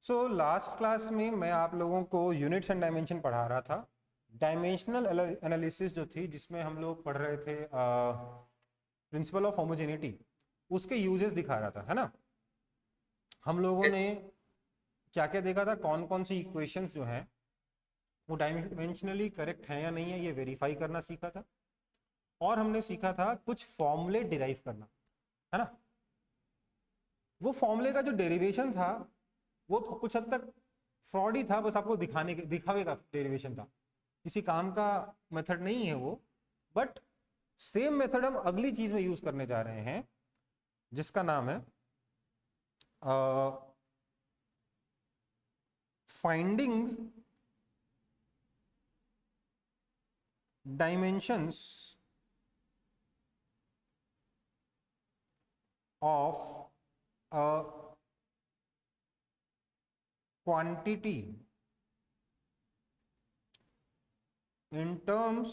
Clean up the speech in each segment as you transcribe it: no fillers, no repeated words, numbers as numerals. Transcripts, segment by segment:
Last class में मैं आप लोगों को यूनिट्स एंड डायमेंशन पढ़ा रहा था। डायमेंशनल एनालिसिस जो थी, जिसमें हम लोग पढ़ रहे थे प्रिंसिपल ऑफ होमोजेनिटी, उसके यूजेस दिखा रहा था, है ना। हम लोगों ने क्या क्या देखा था, कौन कौन सी इक्वेशंस जो हैं वो डायमेंशनली करेक्ट है या नहीं है, ये वेरीफाई करना सीखा था। और हमने सीखा था कुछ फॉर्मूले डिराइव करना, है ना। वो फॉर्मूले का जो डेरिवेशन था वो कुछ हद तक फ्रॉड ही था, बस आपको दिखावे का डेरिवेशन था, किसी काम का मेथड नहीं है वो। बट सेम मेथड हम अगली चीज में यूज करने जा रहे हैं, जिसका नाम है finding dimensions of a quantity in terms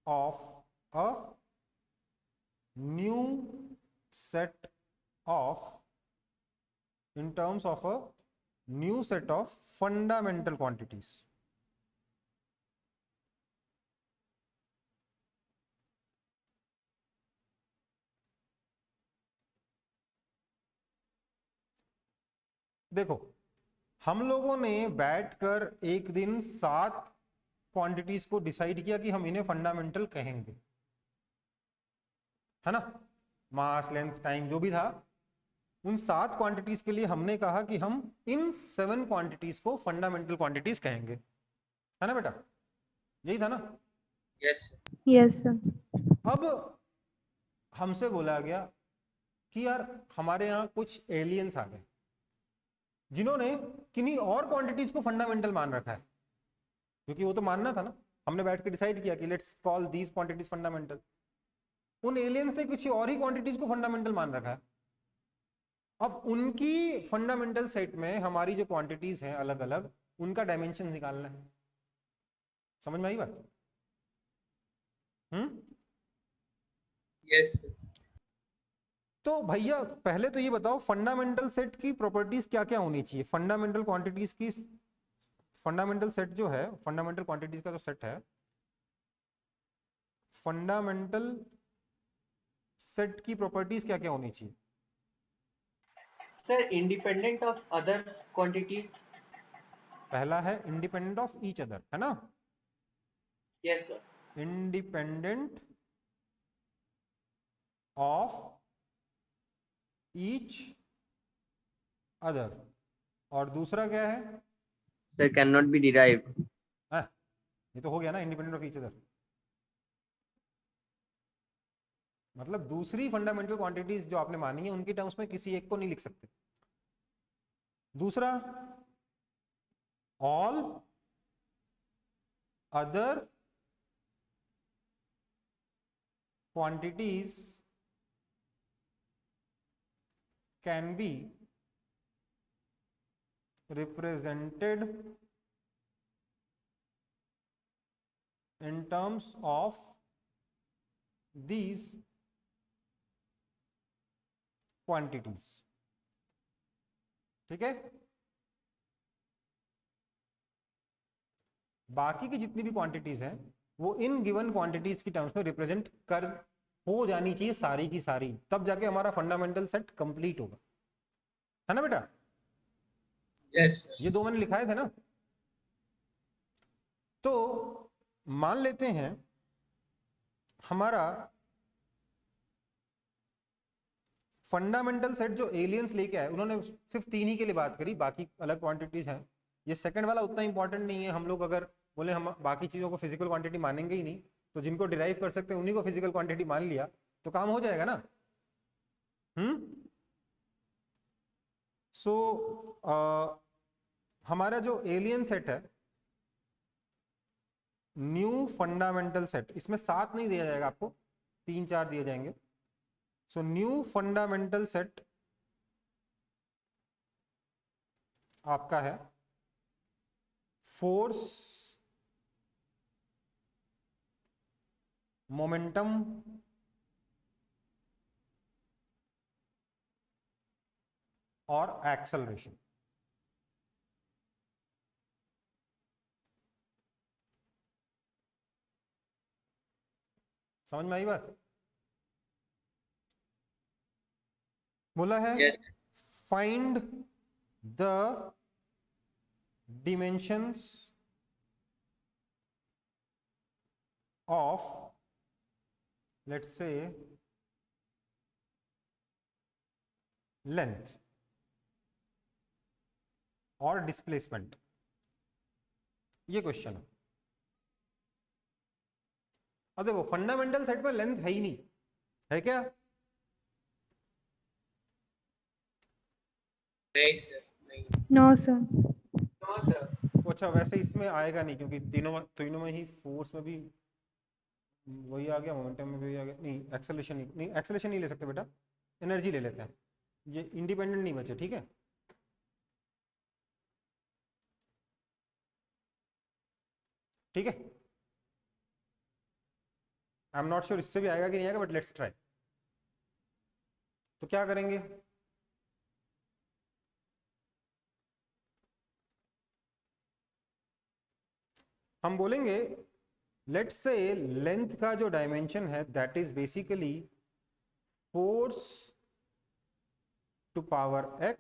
of a new set of fundamental quantities. देखो, हम लोगों ने बैठकर एक दिन 7 क्वांटिटीज को डिसाइड किया कि हम इन्हें फंडामेंटल कहेंगे, है ना। मास, लेंथ, टाइम जो भी था, उन 7 क्वांटिटीज के लिए हमने कहा कि हम इन 7 क्वांटिटीज को फंडामेंटल क्वांटिटीज कहेंगे, है ना बेटा, यही था ना। Yes yes sir. अब हमसे बोला गया कि यार हमारे यहाँ कुछ एलियंस आ गए जिन्होंने किन्हीं और क्वांटिटीज को फंडामेंटल मान रखा है, क्योंकि वो तो मानना था ना। हमने बैठ के डिसाइड किया कि let's call these quantities fundamental. उन एलियंस ने कुछ और ही क्वांटिटीज को फंडामेंटल मान रखा है। अब उनकी फंडामेंटल सेट में हमारी जो क्वांटिटीज हैं अलग अलग, उनका डायमेंशन निकालना है। समझ में आई बात? यस तो भैया पहले तो ये बताओ, फंडामेंटल सेट की प्रॉपर्टीज क्या क्या होनी चाहिए। फंडामेंटल क्वांटिटीज की फंडामेंटल सेट जो है, फंडामेंटल क्वांटिटीज का जो सेट है, फंडामेंटल सेट की प्रॉपर्टीज क्या क्या होनी चाहिए। Sir, independent of other quantities. पहला है इंडिपेंडेंट ऑफ ईच अदर, है ना। Yes sir. Independent of each other. और दूसरा क्या है? Sir can not be derived. ये तो हो गया ना, इंडिपेंडेंट ऑफ ईच अदर। मतलब दूसरी फंडामेंटल क्वांटिटीज जो आपने मानी है उनकी टर्म्स में किसी एक को नहीं लिख सकते। दूसरा, all other quantities can be represented in terms of these quantities। ठीक है। बाकी की जितनी भी क्वांटिटीज हैं वो इन गिवन क्वांटिटीज की टर्म्स में रिप्रेजेंट कर हो जानी चाहिए सारी की सारी, तब जाके हमारा फंडामेंटल सेट कंप्लीट होगा, है ना बेटा। यस ये दो मैंने लिखाए थे ना। तो मान लेते हैं हमारा फंडामेंटल सेट जो एलियंस लेके आए, उन्होंने सिर्फ 3 ही के लिए बात करी, बाकी अलग क्वांटिटीज हैं। ये सेकंड वाला उतना इंपॉर्टेंट नहीं है। हम लोग अगर बोले हम बाकी चीजों को फिजिकल क्वांटिटी मानेंगे ही नहीं, तो जिनको डिराइव कर सकते हैं उन्हीं को फिजिकल क्वांटिटी मान लिया तो काम हो जाएगा ना। सो हमारा जो एलियन सेट है, न्यू फंडामेंटल सेट, इसमें 7 नहीं दिया जाएगा आपको, 3-4 दिए जाएंगे। सो न्यू फंडामेंटल सेट आपका है फोर्स, मोमेंटम, और एक्सेलरेशन। समझ में आई बात? बोला है Yes. Find the dimensions of, let's say, length और डिस्प्लेसमेंट, ये क्वेश्चन है। अब देखो फंडामेंटल सेट में लेंथ है ही नहीं, है क्या? नहीं सर, नहीं। No sir. No sir. अच्छा वैसे इसमें आएगा नहीं क्योंकि तीनों में ही, फोर्स में भी वही आ गया, मोमेंटम में भी वही आ गया। नहीं एक्सेलरेशन नहीं, एक्सेलरेशन नहीं ले सकते बेटा, एनर्जी ले लेते हैं, ये इंडिपेंडेंट नहीं बचे, ठीक है? ठीक है, आई एम नॉट श्योर इससे भी आएगा कि नहीं आएगा, बट लेट्स ट्राई। तो क्या करेंगे, हम बोलेंगे लेट्स से लेंथ का जो डायमेंशन है that is basically force to power x,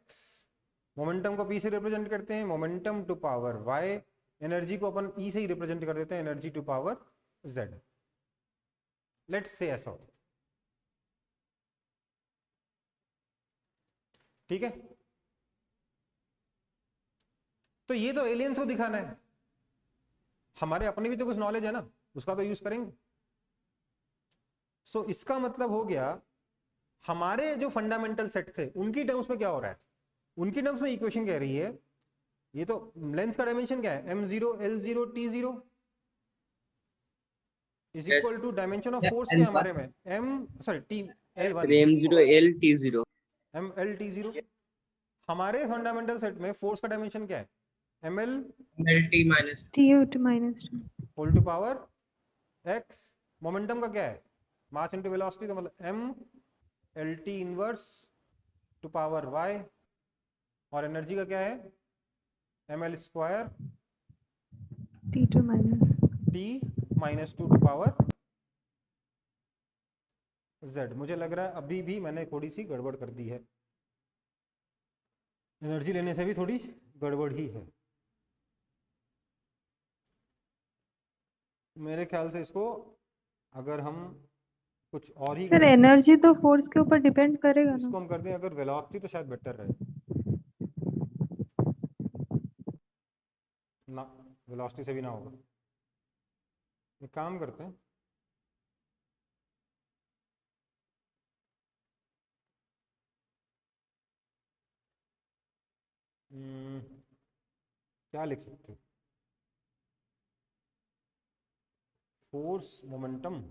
momentum को p से रिप्रेजेंट करते हैं, momentum to power y, energy को अपन e से ही रिप्रेजेंट कर देते हैं, energy to power z। Let's say ऐसा हो, ठीक है? तो ये तो एलियंस को दिखाना है, हमारे अपने भी तो कुछ नॉलेज है ना, उसका तो यूज करेंगे। सो इसका मतलब हो गया हमारे जो फंडामेंटल सेट थे उनकी टर्म्स में क्या हो रहा है, उनकी टर्म्स में इक्वेशन कह रही है, ये तो लेंथ का डायमेंशन क्या है, m0 l0 t0 is Yes. Equal to dimension of Yeah, force and क्या हमारे में t l1 M0 L T0 ml t0। हमारे फंडामेंटल सेट में फोर्स का डायमेंशन क्या है, ml LT minus T to minus two. Whole to power x, momentum का क्या है, मास इनटू वेलोसिटी, तो मतलब m lt inverse to power y, और एनर्जी का क्या है ml square T to minus t minus 2 to power z। मुझे लग रहा है अभी भी मैंने थोड़ी सी गड़बड़ कर दी है, एनर्जी लेने से भी थोड़ी गड़बड़ ही है मेरे ख्याल से। इसको अगर हम कुछ और ही सर, करें, एनर्जी तो फोर्स के ऊपर डिपेंड करेगा इसको ना। हम कर दें अगर वेलोसिटी, तो शायद बेटर रहे ना, वेलोसिटी से भी ना होगा। एक काम करते हैं, क्या लिख सकते हैं, फोर्स मोमेंटम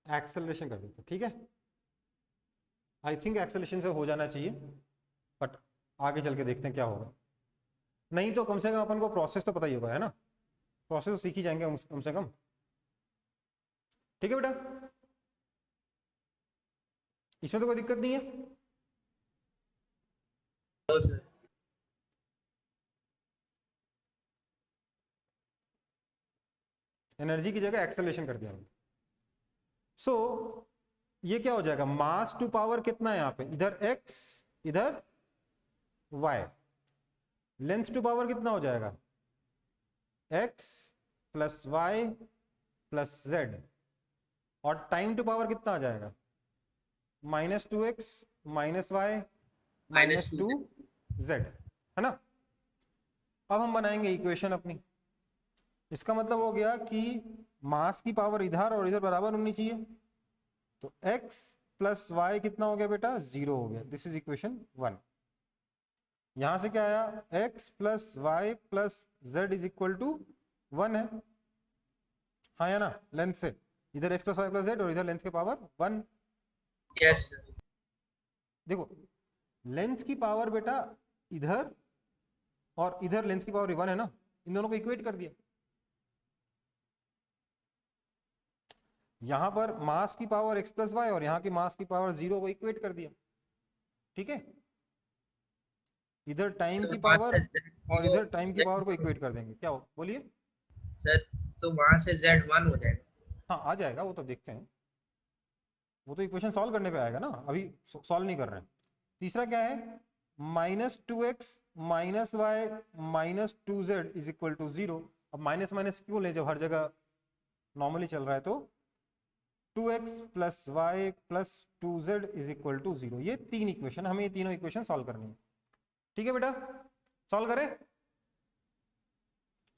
एक्सेलरेशन कर देते हैं, ठीक है? आई थिंक एक्सेलरेशन से हो जाना चाहिए, बट आगे चल के देखते हैं क्या होगा। नहीं तो कम से कम अपन को प्रोसेस तो पता ही होगा, है ना? प्रोसेस तो सीख ही जाएंगे कम से कम, ठीक है बेटा? इसमें तो कोई दिक्कत नहीं है। No sir. एनर्जी की जगह एक्सेलरेशन कर दिया हमने। सो ये क्या हो जाएगा, मास टू पावर कितना है यहाँ पे, इधर x इधर y, लेंथ टू पावर कितना हो जाएगा, x plus y plus z, और टाइम टू पावर कितना आ जाएगा, -2x minus y minus 2z, है ना? अब हम बनाएंगे इक्वेशन अपनी। इसका मतलब हो गया कि मास की पावर इधर और इधर बराबर होनी चाहिए, तो x प्लस वाई कितना हो गया बेटा, 0 हो गया। This is equation 1। यहां से क्या आया, x plus y plus z is equal to 1 है, हाँ या ना, लेंथ से इधर x plus y plus z और इधर लेंथ की पावर 1। Yes, sir. देखो लेंथ की पावर बेटा इधर और इधर लेंथ की पावर 1 है ना, इन दोनों को इक्वेट कर दिया। यहां पर मास की पावर x प्लस वाई और यहाँ की मास की पावर 0 को इक्वेट कर दिया, ठीक है। इधर टाइम तो की वहाँ पावर से और Z0 इधर टाइम की पावर को इक्वेट कर देंगे। क्या हो, बोलिए। सर, तो वहां से Z1 हो जाएगा। हाँ आ जाएगा, वो तो देखते हैं, वो तो इक्वेशन सॉल्व करने पे आएगा ना, अभी सॉल्व नहीं कर रहे हैं। तीसरा क्या है, -2x minus y minus 2z is equal to 0। अब माइनस माइनस क्यों ले, जब हर जगह नॉर्मली चल रहा है। तो 2x plus y plus 2z is equal to 0। ये तीन इक्वेशन, हमें ये तीनों इक्वेशन सॉल्व करनी है, ठीक है बेटा। सॉल्व करें,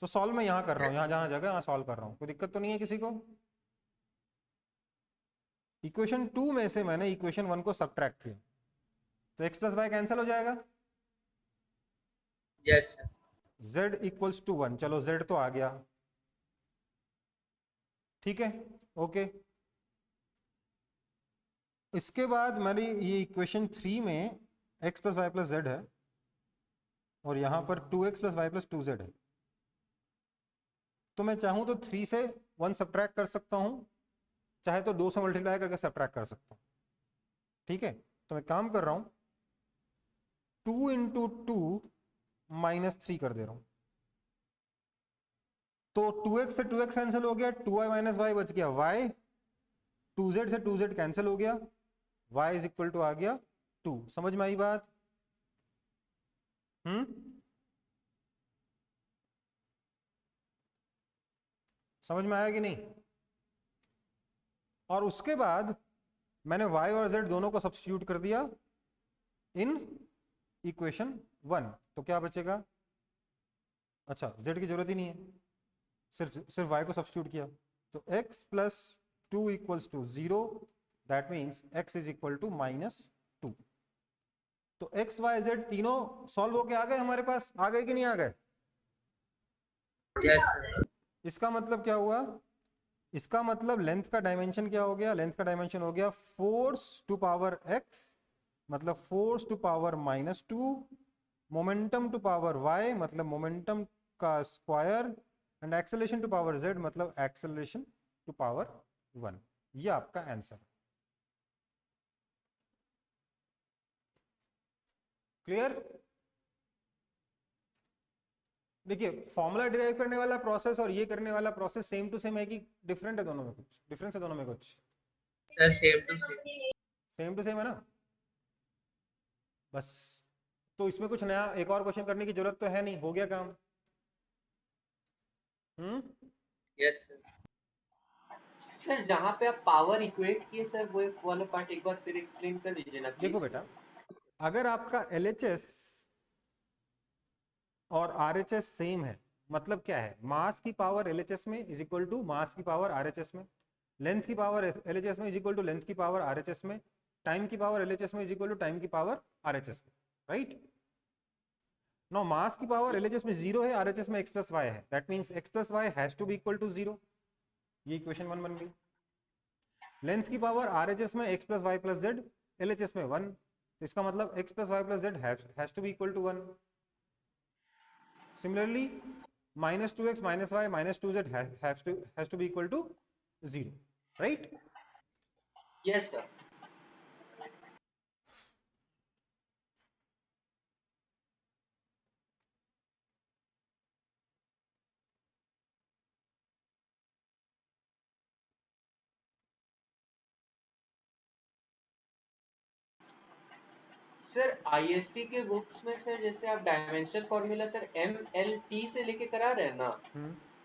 तो सॉल्व मैं यहाँ कर रहा हूँ, यहाँ जहाँ जगह यहाँ सॉल्व कर रहा हूँ, कोई दिक्कत तो नहीं है किसी को। इक्वेशन 2 में से मैंने इक्वेशन 1 को सब्ट्रैक्ट किया, तो x प्लस वाई कैंसिल हो जाएगा, Yes, sir. z equals to 1। चलो z तो आ गया, ठीक है, ओके। इसके बाद मेरी ये इक्वेशन 3 में x plus y plus z है और यहाँ पर 2x plus y plus 2z है। तो मैं चाहूँ तो 3 से 1 सब्ट्रैक्ट कर सकता हूँ, चाहे तो 2 से मल्टीप्लाई करके सब्ट्रैक्ट कर सकता हूँ, ठीक है। तो मैं काम कर रहा हूँ, 2 इंटू 2 माइनस 3 कर दे रहा हूँ। तो 2x से 2x कैंसिल हो गया, 2y माइनस वाई बच गया y, 2z से 2z कैंसिल हो गया, y इज इक्वल टू आ गया 2। समझ में आई बात? समझ में आया कि नहीं? और उसके बाद मैंने y और z दोनों को सब्स्टिट्यूट कर दिया इन इक्वेशन 1। तो क्या बचेगा, अच्छा z की जरूरत ही नहीं है, सिर्फ y को सब्स्टिट्यूट किया। तो x plus 2 equals to 0, that means x is equal to -2। तो x y z तीनों सॉल्व होके आ गए हमारे पास, आ गए कि नहीं आ गए? Yes, sir. इसका मतलब क्या हुआ, इसका मतलब लेंथ का डायमेंशन क्या हो गया, लेंथ का डायमेंशन हो गया फोर्स टू पावर x, मतलब force to power -2, momentum to power y मतलब मोमेंटम का square, and acceleration to power z मतलब एक्सेलरेशन टू पावर 1। ये आपका आंसर। क्लियर? देखिए फॉर्मूला डिराइव करने वाला प्रोसेस और ये करने वाला प्रोसेस सेम टू सेम है कि डिफरेंट है, दोनों में कुछ डिफरेंस है, दोनों में कुछ Sir, same to same. Same to same है ना, बस। तो इसमें कुछ नया एक और क्वेश्चन करने की जरूरत तो है नहीं, हो गया काम। Yes, sir. सर जहाँ पे आप पावर इक्वेट किए सर वो वाला पार्ट एक बार फिर एक्सप्लेन कर दीजिए ना देखो प्लीज। बेटा, अगर आपका LHS और RHS सेम है, मतलब क्या है, मास की पावर LHS में इज इक्वल टू मास की पावर RHS में, लेंथ की पावर LHS में इज इक्वल टू लेंथ की पावर RHS में, टाइम की पावर LHS में इज इक्वल टू टाइम की पावर RHS में, राइट। नो मास की पावर LHS में 0 है, RHS में x प्लस वाई है, that means x plus y has to be equal to 0। ये इक्वेशन 1 बन गई। लेंथ की पावर RHS में x plus y plus z, LHS में 1, तो इसका मतलब x plus y plus z has to be equal to 1। Similarly -2x minus y minus 2z has to be equal to 0, right? Yes sir. Sir ISC के books में sir जैसे आप dimensional formula sir MLT से लेके करा रहे हैं ना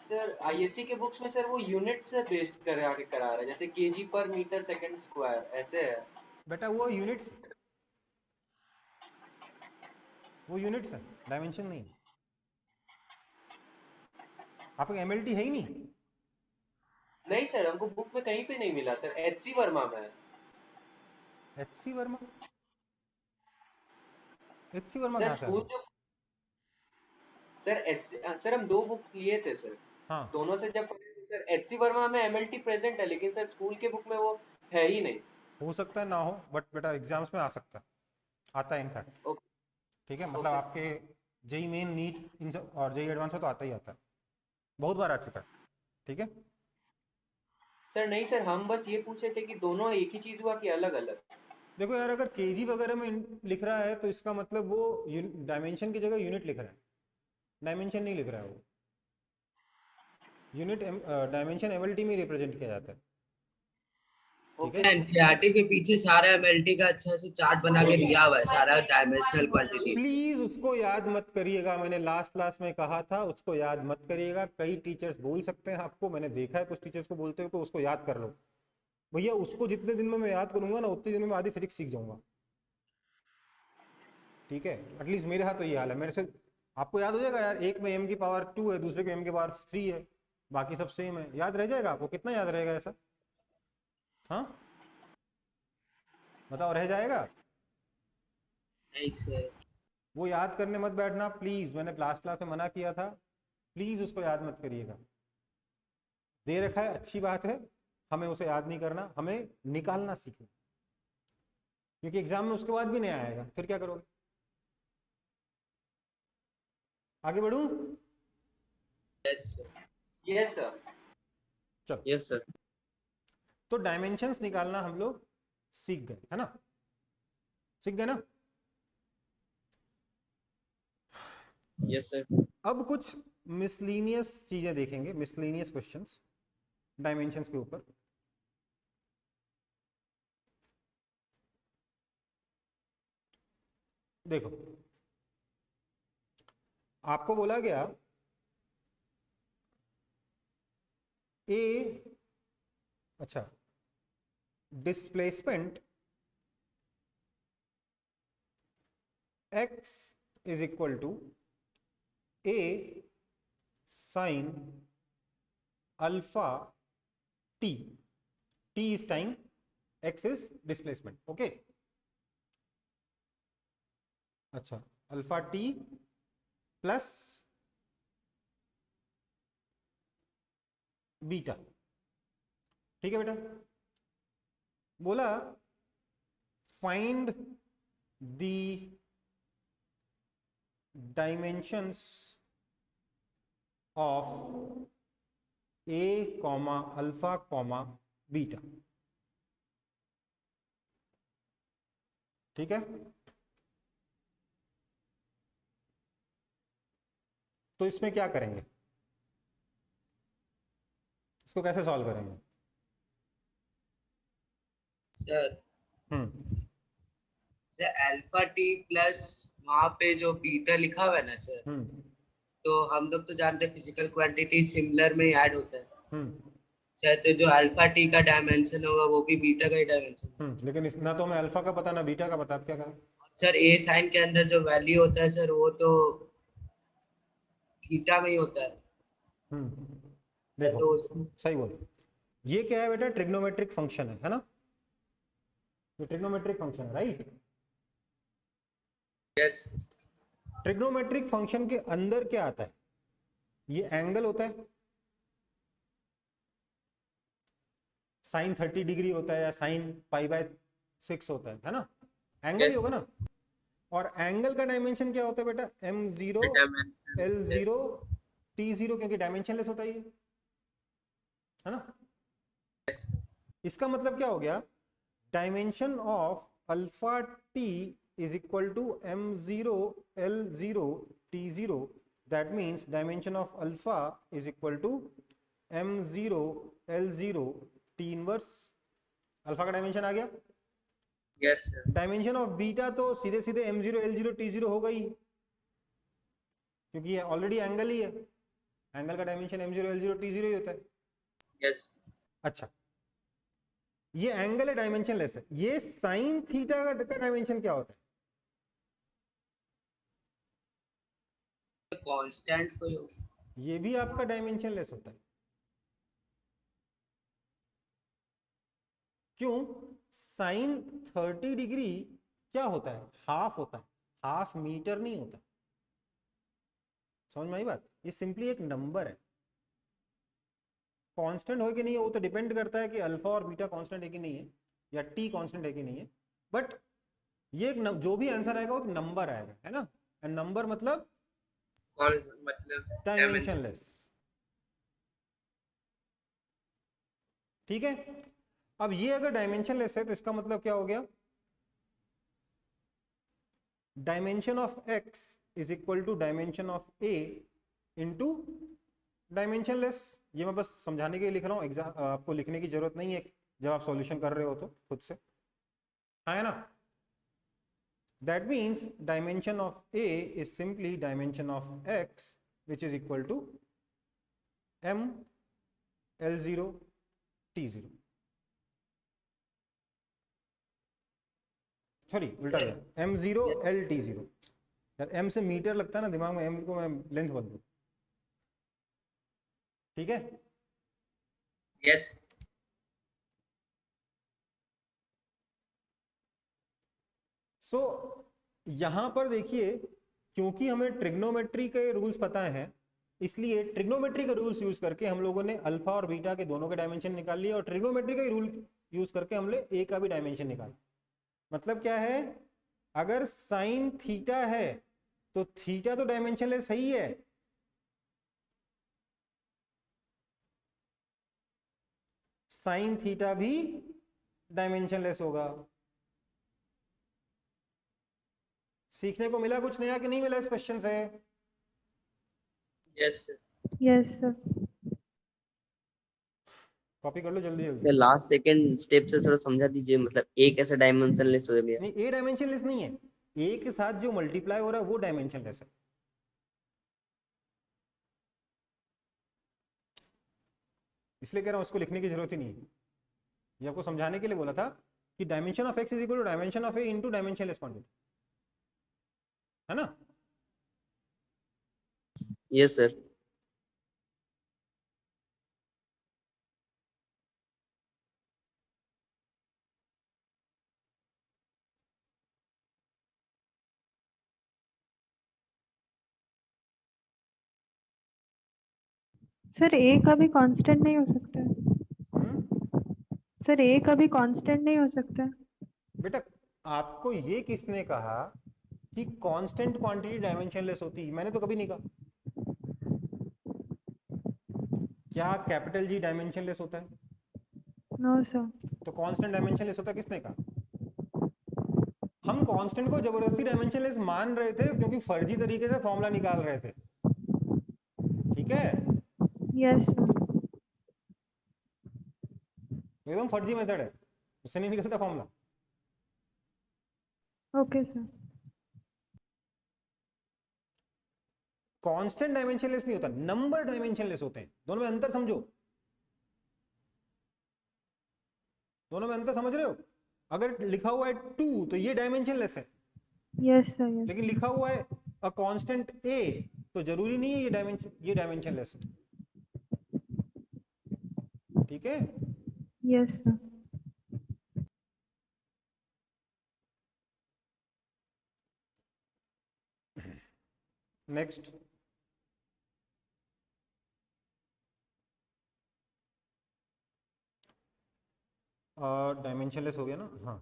सर, आईएससी के बुक्स में सर वो यूनिट से बेस्ड करा रहा है, जैसे केजी पर मीटर सेकंड स्क्वायर ऐसे है। बेटा वो यूनिट्स है, डायमेंशन नहीं। आपका MLT है ही नहीं। नहीं सर हमको बुक में कहीं पे नहीं मिला सर, HC वर्मा में। HC Verma, HC Verma sir कहाँ से आ स्कूल गया? जो सर सर हम दो बुक लिए थे सर, हाँ दोनों से जब पढ़े थे सर एचसी वर्मा में एमएलटी प्रेजेंट है, लेकिन सर स्कूल के बुक में वो है ही नहीं। हो सकता है ना हो, बट बेटा एग्जाम्स में आ सकता है, आता है इनफैक्ट। ओके। ठीक है, मतलब ओके आपके जेई मेन नीट इन सब और जेई एडवांस में तो आता ही आता है, बहुत बार आ चुका है। ठीक है, सर। नहीं सर, हम बस ये पूछे थे कि दोनों एक ही चीज हुआ कि अलग अलग। देखो यार, अगर केजी वगैरह में लिख रहा है तो इसका मतलब वो डायमेंशन की जगह यूनिट लिख रहा है, डायमेंशन नहीं लिख रहा है वो। यूनिट डायमेंशन एमएलटी में रिप्रेजेंट किया जाता है। ठीक है, एनसीईआरटी के पीछे सारा एमएलटी का अच्छा से चार्ट बना के दिया हुआ है, सारा डायमेंशनल क्वांटिटी। प्लीज उसको याद मत करिएगा, मैंने लास्ट क्लास में कहा था उसको याद मत करिएगा। कई टीचर्स बोल सकते हैं आपको, मैंने देखा है कुछ टीचर्स को बोलते हुए कि उसको याद कर लो। भैया उसको जितने दिन में मैं याद करूंगा ना, उतने दिन में मैं आधी फिजिक्स सीख जाऊंगा। ठीक है, एटलीस्ट मेरे हाथ तो ये हाल है। मेरे से आपको याद हो जाएगा यार, एक में m की पावर 2 है, दूसरे के m की पावर 3 है, बाकी सब सेम है, याद रह जाएगा आपको। कितना याद रहेगा ऐसा? हाँ बताओ, रह जाएगा? नहीं सर। वो याद करने मत बैठना प्लीज, मैंने लास्ट क्लास में मना किया था, प्लीज उसको याद मत करिएगा। दे रखा है अच्छी बात है, हमें उसे याद नहीं करना, हमें निकालना सीखना, क्योंकि एग्जाम में उसके बाद भी नहीं आएगा, फिर क्या करोगे? आगे बढ़ू? Yes sir. Yes sir. चलो, Yes, sir. तो डायमेंशंस निकालना हम लोग सीख गए, है ना? सीख गए ना? Yes, sir. अब कुछ मिसलीनियस चीजें देखेंगे, मिसलीनियस क्वेश्चंस डायमेंशंस के ऊपर। देखो, आपको बोला गया ए, अच्छा, displacement x is equal to a sin alpha t, t is time, x is displacement. Okay, अच्छा, अल्फा t प्लस बीटा। ठीक है बेटा, बोला find the dimensions of a comma alpha comma beta. ठीक है, तो इसमें क्या करेंगे, इसको कैसे सॉल्व करेंगे? सर हम्म, सर अल्फा टी प्लस वहाँ पे जो बीटा लिखा हुआ है ना सर, हम्म, तो हम लोग तो जानते हैं फिजिकल क्वांटिटी सिमिलर में ऐड होता है हम्म, सर, तो जो अल्फा टी का डायमेंशन होगा वो भी बीटा का ही डायमेंशन। लेकिन ना तो हमें अल्फा का पता ना बीटा का पता, अब क्या करें? सर ए साइन के अंदर जो वैल्यू होता है सर, वो तो थीटा में ही होता है देखो, तो उसमें। सही बोल, ये क्या है बेटा? ट्रिग्नोमेट्रिक फंक्शन है ना? ये ट्रिग्नोमेट्रिक फंक्शन है, राइट? यस ट्रिग्नोमेट्रिक फंक्शन के अंदर क्या आता है? ये एंगल होता है, साइन 30 डिग्री होता है या साइन π/6 होता है ना? एंगल ही यस होगा ना? और एंगल का डायमेंशन क्या होता है बेटा? m0 l0 t0, क्योंकि डायमेंशनलेस होता है ना? इसका मतलब क्या हो गया? Dimension of alpha T is equal to m0 l0 t0, that means dimension of alpha is equal to m0 l0 t inverse. Alpha का डायमेंशन आ गया। Yes sir. Dimension of beta तो सीधे सीधे m0 l0 t0 होगा ही, क्योंकि ये already angle ही है, एंगल का डायमेंशन m0 l0 t0 ही होता है। यस अच्छा, ये एंगल है, डायमेंशन लेस है। ये साइन थीटा का डायमेंशन क्या होता है? कांस्टेंट कोई हो। ये भी आपका डायमेंशन लेस होता है। क्यों? साइन 30 डिग्री क्या होता है? हाफ होता है, हाफ मीटर नहीं होता। समझ में आई बात? ये सिंपली एक नंबर है। कांस्टेंट हो कि नहीं हो वो तो डिपेंड करता है कि अल्फा और बीटा कांस्टेंट है कि नहीं है, या टी कांस्टेंट है कि नहीं है, बट ये एक जो भी आंसर आएगा वो एक नंबर आएगा, है ना, एंड नंबर मतलब कौन मतलब डायमेंशन। डायमेंशनलेस। ठीक है, अब ये अगर डायमेंशनलेस है तो इसका मतलब क्या हो गया, dimension of x is equal to dimension of a into dimensionless. ये मैं बस समझाने के लिए लिख रहा हूँ, एग्जाम आपको लिखने की जरूरत नहीं है जब आप सॉल्यूशन कर रहे हो तो खुद से, हाँ है ना। That means dimension of a is simply dimension of x which is equal to m l0 t0, sorry उल्टा गया, m0 lt0। यार m से मीटर लगता है ना दिमाग में, m को मैं लेंथ बोल दूं, ठीक है। यस सो यहां पर देखिए, क्योंकि हमें ट्रिग्नोमेट्री के रूल्स पता हैं, इसलिए ट्रिग्नोमेट्री का रूल्स यूज करके हम लोगों ने अल्फा और बीटा के दोनों के डायमेंशन निकाल लिए, और ट्रिग्नोमेट्री का रूल यूज करके हमने ए का भी डायमेंशन निकाला। मतलब क्या है, अगर साइन थीटा है तो थीटा तो डायमेंशनलेस सही है, साइन थीटा भी डायमेंशनलेस होगा। सीखने को मिला कुछ नया कि नहीं मिला इस क्वेश्चन से? Yes sir. Yes sir. Copy कर लो जल्दी जल्दी। सर लास्ट सेकंड स्टेप से थोड़ा समझा दीजिए, मतलब ए कैसे डायमेंशनलेस हो गया? नहीं, ए डायमेंशनलेस नहीं है, ए के साथ जो मल्टीप्लाई हो रहा है वो डायमेंशनलेस है। इसलिए कह रहा हूं उसको लिखने की जरूरत ही नहीं है, ये आपको समझाने के लिए बोला था कि dimension of x is equal to dimension of a into dimensionless quantity, है ना। Yes sir. सर ए कभी कांस्टेंट नहीं हो सकता है। सर ए कभी कांस्टेंट नहीं हो सकता है। बेटा आपको ये किसने कहा कि कांस्टेंट क्वांटिटी डायमेंशनलेस होती है? मैंने तो कभी नहीं कहा। क्या कैपिटल जी डायमेंशनलेस होता है? No sir. तो कांस्टेंट डायमेंशनलेस होता है किसने कहा? हम कांस्टेंट को जबरदस्ती डायमेंशनलेस मान रहे थे क्योंकि फर्जी तरीके से फॉर्मूला निकाल रहे थे, ठीक है, यस सर। एकदम फर्जी मेथड है, उससे नहीं निकलता formula. Okay sir. Constant dimensionless नहीं होता, नंबर डायमेंशनलेस होते हैं, दोनों में अंतर समझो, दोनों में अंतर समझ रहे हो? अगर लिखा हुआ है 2 तो ये डायमेंशनलेस है, यस सर। यस लेकिन लिखा हुआ है अ कांस्टेंट a तो जरूरी नहीं है ये डायमेंशनलेस है, ठीक है। Yes sir. नेक्स्ट, डायमेंशनलेस हो गया ना, हाँ।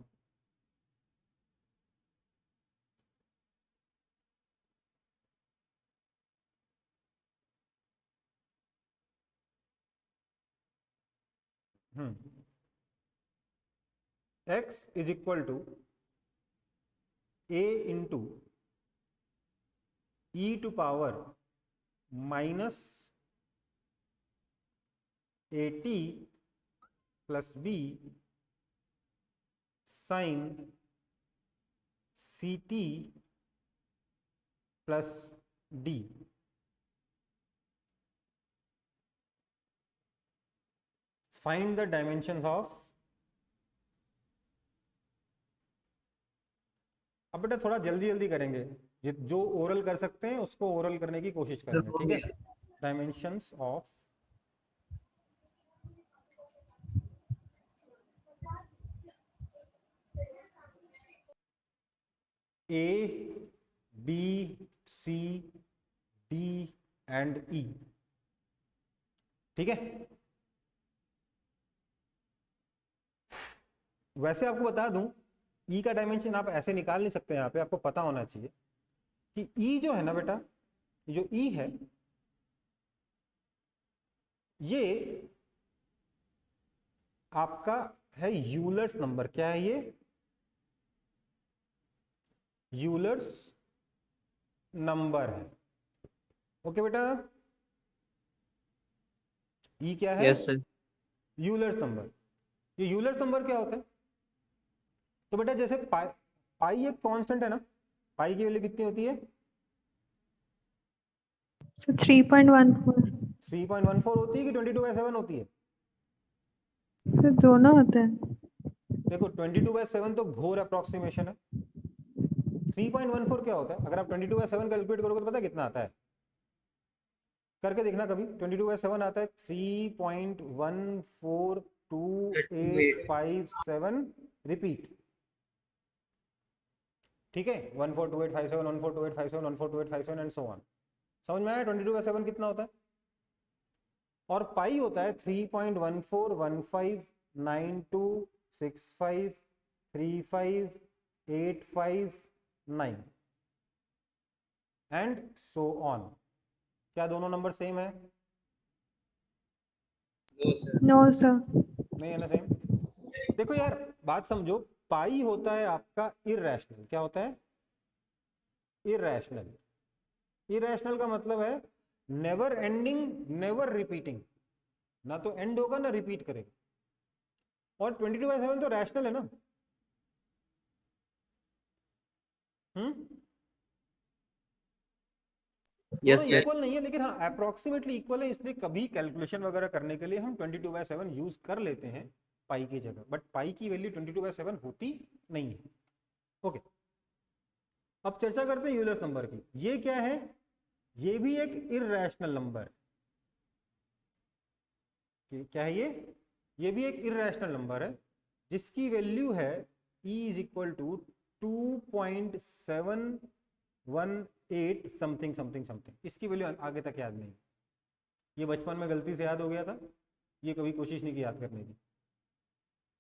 x is equal to a into e to power minus at plus b sine ct plus d। Find the dimensions of, अब बेटा थोड़ा जल्दी जल्दी करेंगे, जो ओरल कर सकते हैं उसको ओरल करने की कोशिश करेंगे, ठीक है। Dimensions of A, B, C, D and E, ठीक है। वैसे आपको बता दूं, ई का डायमेंशन आप ऐसे निकाल नहीं सकते, यहाँ पे आपको पता होना चाहिए कि ई जो है ना बेटा, जो ई है ये आपका है यूलर्स नंबर। क्या है ये? यूलर्स नंबर है। ओके बेटा, ई क्या है? Yes sir. Euler's number. ये यूलर्स नंबर क्या होता है? तो बेटा जैसे पाई, पाई एक कांस्टेंट है ना, पाई की वैल्यू कितनी होती है? सर 3.14। 3.14 होती है कि 22/7 होती है? सर दोनों होते हैं। देखो 22/7 तो घोर अप्रोक्सीमेशन है। 3.14 क्या होता है? अगर आप 22/7 कैलकुलेट करोगे तो पता है कितना आता है? करके देखना कभी। 22/7 आता है 3.142857 रिपीट। ठीक है, 142857, 142857, 142857 एंड सो ऑन। समझ में आया 22/7 कितना होता है? और पाई होता है 3.141596535859 एंड सो ऑन। क्या दोनों नंबर सेम है? No sir. No sir. नहीं है ना सेम? देखो यार बात समझो, पाई होता है आपका इररेशनल। क्या होता है? इररेशनल। इररेशनल का मतलब है नेवर एंडिंग, नेवर रिपीटिंग, ना तो एंड होगा ना रिपीट करेगा। और 22/7 तो रैशनल है ना। दोनों यस सर। इक्वल नहीं है, लेकिन हाँ अप्रोक्सीमेटली इक्वल है, इसलिए कभी कैलकुलेशन वगैरह करने के लिए हम 22/7 यूज कर लेते हैं पाई की जगह, बट पाई की वैल्यू 22/7 होती नहीं है। ओके, अब चर्चा करते हैं यूलर्स नंबर की। ये क्या है? ये भी एक इररेशनल नंबर है। क्या है ये? ये भी एक इररेशनल नंबर है जिसकी वैल्यू है e is equal to 2.718 something something something. इसकी वैल्यू आगे तक याद नहीं, ये बचपन में गलती से याद हो गया था, ये कभी कोशिश नहीं की याद करने की।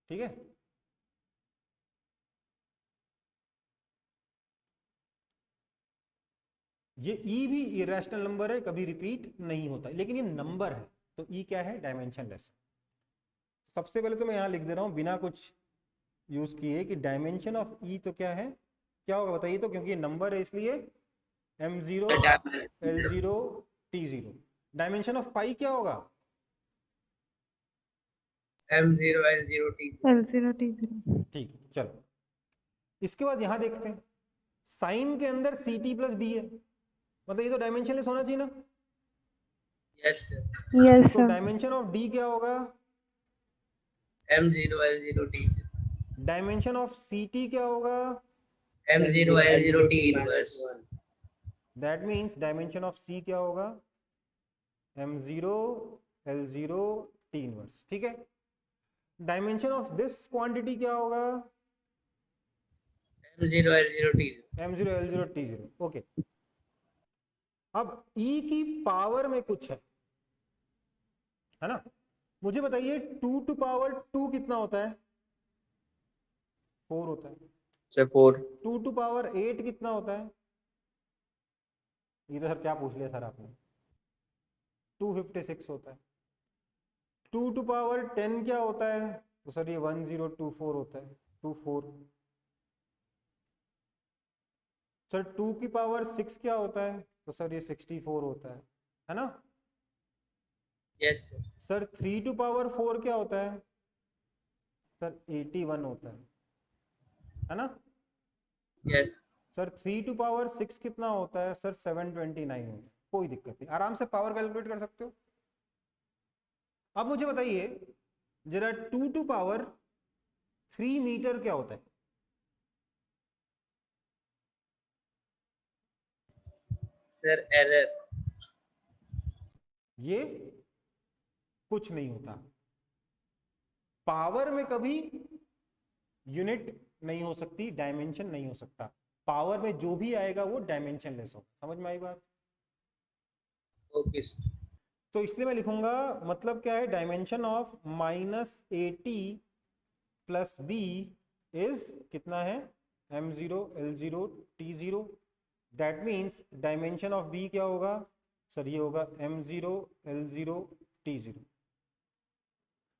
ठीक है, ये ई भी इरेशनल नंबर है, कभी रिपीट नहीं होता, लेकिन ये नंबर है तो ई क्या है? डायमेंशनलेस। सबसे पहले तो मैं यहां लिख दे रहा हूं बिना कुछ यूज किए कि डायमेंशन ऑफ ई तो क्या है? क्या होगा बताइए तो, क्योंकि ये नंबर है इसलिए m0 l0 t0। Dimension of पाई क्या होगा? M0 L0 T। L0 T0। ठीक, चलो इसके बाद यहां देखते हैं, साइन के अंदर ct प्लस डी है, मतलब ये तो डायमेंशनलेस होना चाहिए ना। Yes sir. यस तो सर। डायमेंशन ऑफ डी क्या होगा? M0 L0 T। Dimension of ct क्या होगा? M0 L0 T inverse. That means dimension of c क्या होगा? m0 l0 t inverse. ठीक है, डायमेंशन ऑफ दिस क्वांटिटी क्या होगा? M0 L0 T। m0 l0 t0। Okay, अब e की पावर में कुछ है ना। मुझे बताइए 2 टू पावर 2 कितना होता है? 4 होता है। सर 4। 2 टू पावर 8 कितना होता है? ये तो सर क्या पूछ लिया सर आपने, 256 होता है। 2 टू पावर 10 क्या होता है? तो सर ये 1024 होता है, 24। सर 2 की पावर 6 क्या होता है? तो सर ये 64 होता है ना। Yes sir. Sir 3 to power 4 क्या होता है? सर 81 होता है ना। यस। सर 3 टू पावर 6 कितना होता है? सर 729 होता है। कोई दिक्कत नहीं, आराम से पावर कैलकुलेट कर सकते हो। अब मुझे बताइए जरा 2 टू पावर 3 मीटर क्या होता है? Sir error. ये कुछ नहीं होता, पावर में कभी यूनिट नहीं हो सकती, डायमेंशन नहीं हो सकता। पावर में जो भी आएगा वो डायमेंशनलेस हो। समझ में आई बात? Okay sir. तो इसलिए मैं लिखूंगा, मतलब क्या है? Dimension of -80 plus b is कितना है, m0 l0 t0। That means dimension of b क्या होगा सर, ये होगा m0 l0 t0।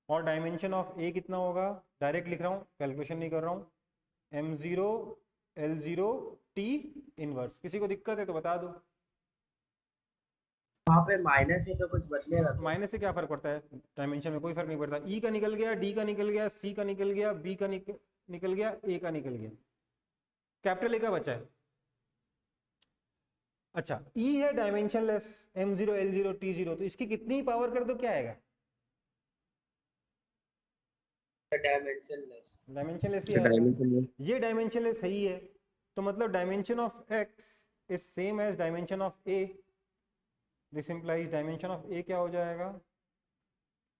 और डायमेंशन ऑफ ए कितना होगा, डायरेक्ट लिख रहा हूँ, कैलकुलेशन नहीं कर रहा हूँ, m0 l0 t इनवर्स। किसी को दिक्कत है तो बता दो। वहाँ पे माइनस है तो कुछ बदलेगा तो? माइनस से क्या फर्क पड़ता है, डायमेंशन में कोई फर्क नहीं पड़ता। ई का निकल गया, डी का निकल गया, सी का निकल गया, बी का निकल गया, ए का निकल गया, कैपिटल ए का बचा है। अच्छा, ई है डायमेंशनलेस m0 l0 t0, तो इसकी कितनी पावर कर दो क्या आएगा, डायमेंशनलेस। डायमेंशनलेस ही अच्छा आएगा। डायमेंशन ये डायमेंशनलेस सही है, तो मतलब dimension of x is same as dimension of a। This implies dimension of a क्या हो जाएगा,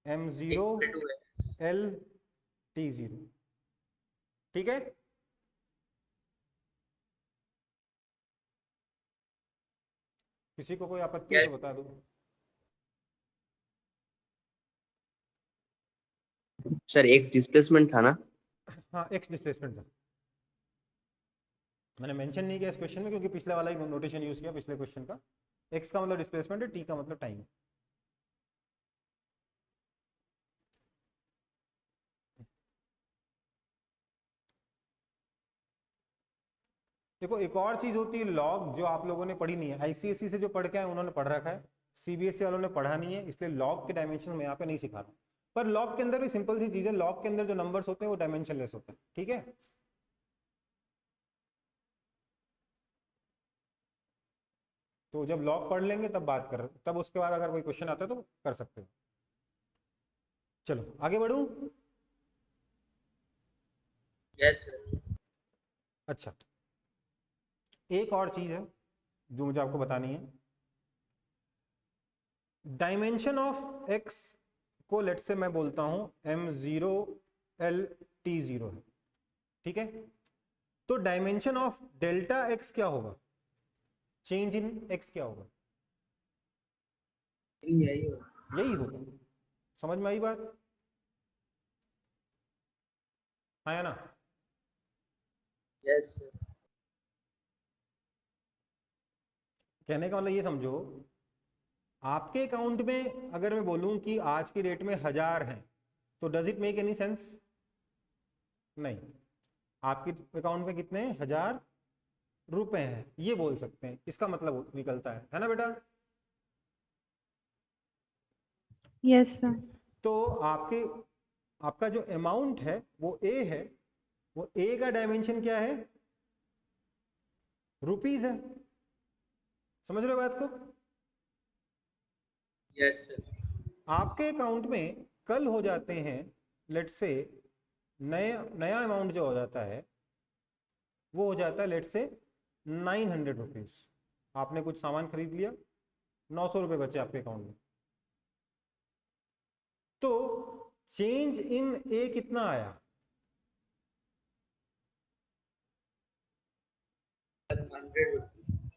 m0 l t0। ठीक है, किसी को कोई आपत्ति है तो बता दो। सर एक्स डिस्प्लेसमेंट था ना? हाँ, x डिस्प्लेसमेंट था, मैंने मेंशन नहीं किया इस क्वेश्चन में क्योंकि पिछले वाला ही नोटेशन यूज किया पिछले क्वेश्चन का। x का मतलब डिस्प्लेसमेंट है, t का मतलब टाइम। देखो एक और चीज होती है लॉग, जो आप लोगों ने पढ़ी नहीं है, आईसीएसई से जो पढ़ के आए उन्होंने पढ़ रखा है, सीबीएसई वालों ने पढ़ा नहीं है, इसलिए लॉग के डायमेंशन में यहाँ पे नहीं सिखा रहा। पर लॉग के अंदर भी सिंपल सी चीज है, लॉग के अंदर जो नंबर्स होते हैं वो डायमेंशनलेस होते हैं। ठीक है, तो जब लॉग पढ़ लेंगे तब बात कर, तब उसके बाद अगर कोई क्वेश्चन आता है तो कर सकते हो। चलो आगे बढ़ू। Yes sir. अच्छा, एक और चीज है जो मुझे आपको बतानी है, डायमेंशन ऑफ x को लेट से मैं बोलता हूं m0 l t0 है। ठीक है, तो डायमेंशन ऑफ डेल्टा x क्या होगा, चेंज इन x क्या होगा, यही हो। यही होगा। समझ में आई बात, आया ना? Yes sir. कहने का मतलब ये समझो, आपके अकाउंट में अगर मैं बोलूं कि आज की डेट में 1000 हैं, तो does it make any sense, नहीं। आपके अकाउंट में कितने 1000 रुपए हैं ये बोल सकते हैं, इसका मतलब निकलता है ना बेटा? Yes sir. तो आपका जो अमाउंट है वो ए है, वो ए का डायमेंशन क्या है, रुपीज है। समझ रहे हो बात को? Yes sir. आपके अकाउंट में कल हो जाते हैं लेट से नया अमाउंट जो हो जाता है वो हो जाता है लेट से 900 रुपीज। आपने कुछ सामान खरीद लिया, 900 रुपए बचे आपके अकाउंट में, तो चेंज इन ए कितना आया, 100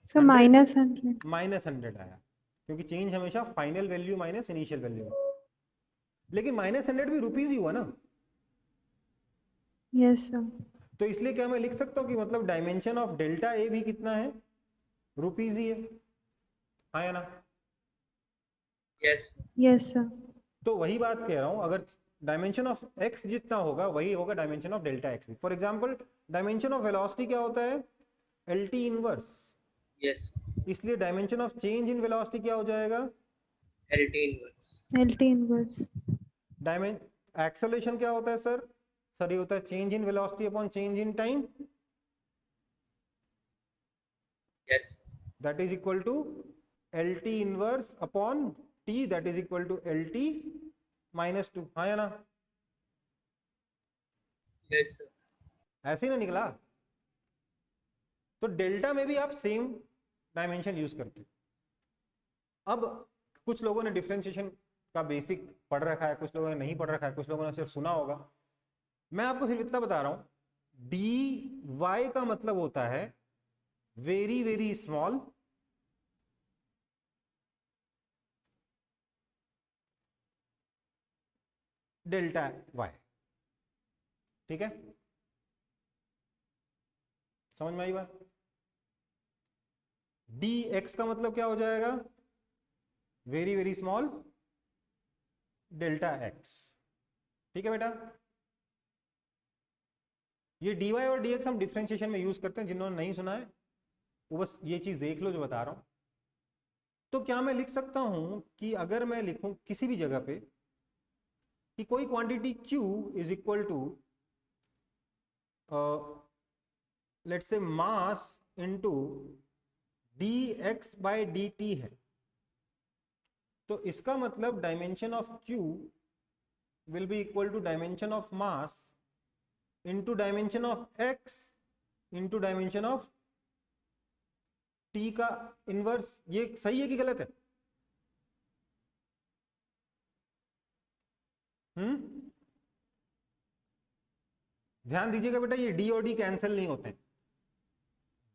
सर -100। -100 आया, क्योंकि चेंज हमेशा final value minus initial value है। लेकिन -100 भी रुपीज ही हुआ ना, यस सर। तो इसलिए क्या मैं लिख सकता हूं कि मतलब डायमेंशन ऑफ डेल्टा ए भी कितना है, रुपीज ही है। हाँ या ना? यस। Yes sir. तो वही बात कह रहा हूं, अगर डायमेंशन ऑफ एक्स जितना होगा वही होगा डायमेंशन ऑफ डेल्टा एक्स भी। For example dimension of velocity क्या होता है, एल टी इनवर्स, यस। इसलिए dimension of change in velocity क्या हो जाएगा, LT inverse. LT inverse. Dimension acceleration क्या होता है सर, सर ये होता है change in velocity upon change in time, yes. That is equal to L T inverse upon T, that is equal to L T -2। हाँ या ना? Yes sir. ऐसे ही ना निकला? तो डेल्टा में भी आप सेम डायमेंशन यूज करते हो। अब कुछ लोगों ने डिफरेंशिएशन का बेसिक पढ़ रखा है, कुछ लोगों ने नहीं पढ़ रखा है, कुछ लोगों ने सिर्फ सुना होगा। मैं आपको सिर्फ इतना बता रहा हूं, डी वाई का मतलब होता है very very small delta y. ठीक है, समझ में आई बात? dx का मतलब क्या हो जाएगा? Very very small delta x। ठीक है बेटा, ये dy और dx हम डिफरेंशिएशन में यूज करते हैं, जिन्होंने नहीं सुना है वो बस ये चीज देख लो जो बता रहा हूं। तो क्या मैं लिख सकता हूं कि अगर मैं लिखूं किसी भी जगह पे कि कोई quantity q is equal to let's say mass into dx by dt है, तो इसका मतलब dimension of q will be equal to dimension of mass into dimension of x into dimension of t का इनवर्स। ये सही है कि गलत है? ध्यान दीजिएगा बेटा, ये d और d कैंसिल नहीं होते हैं।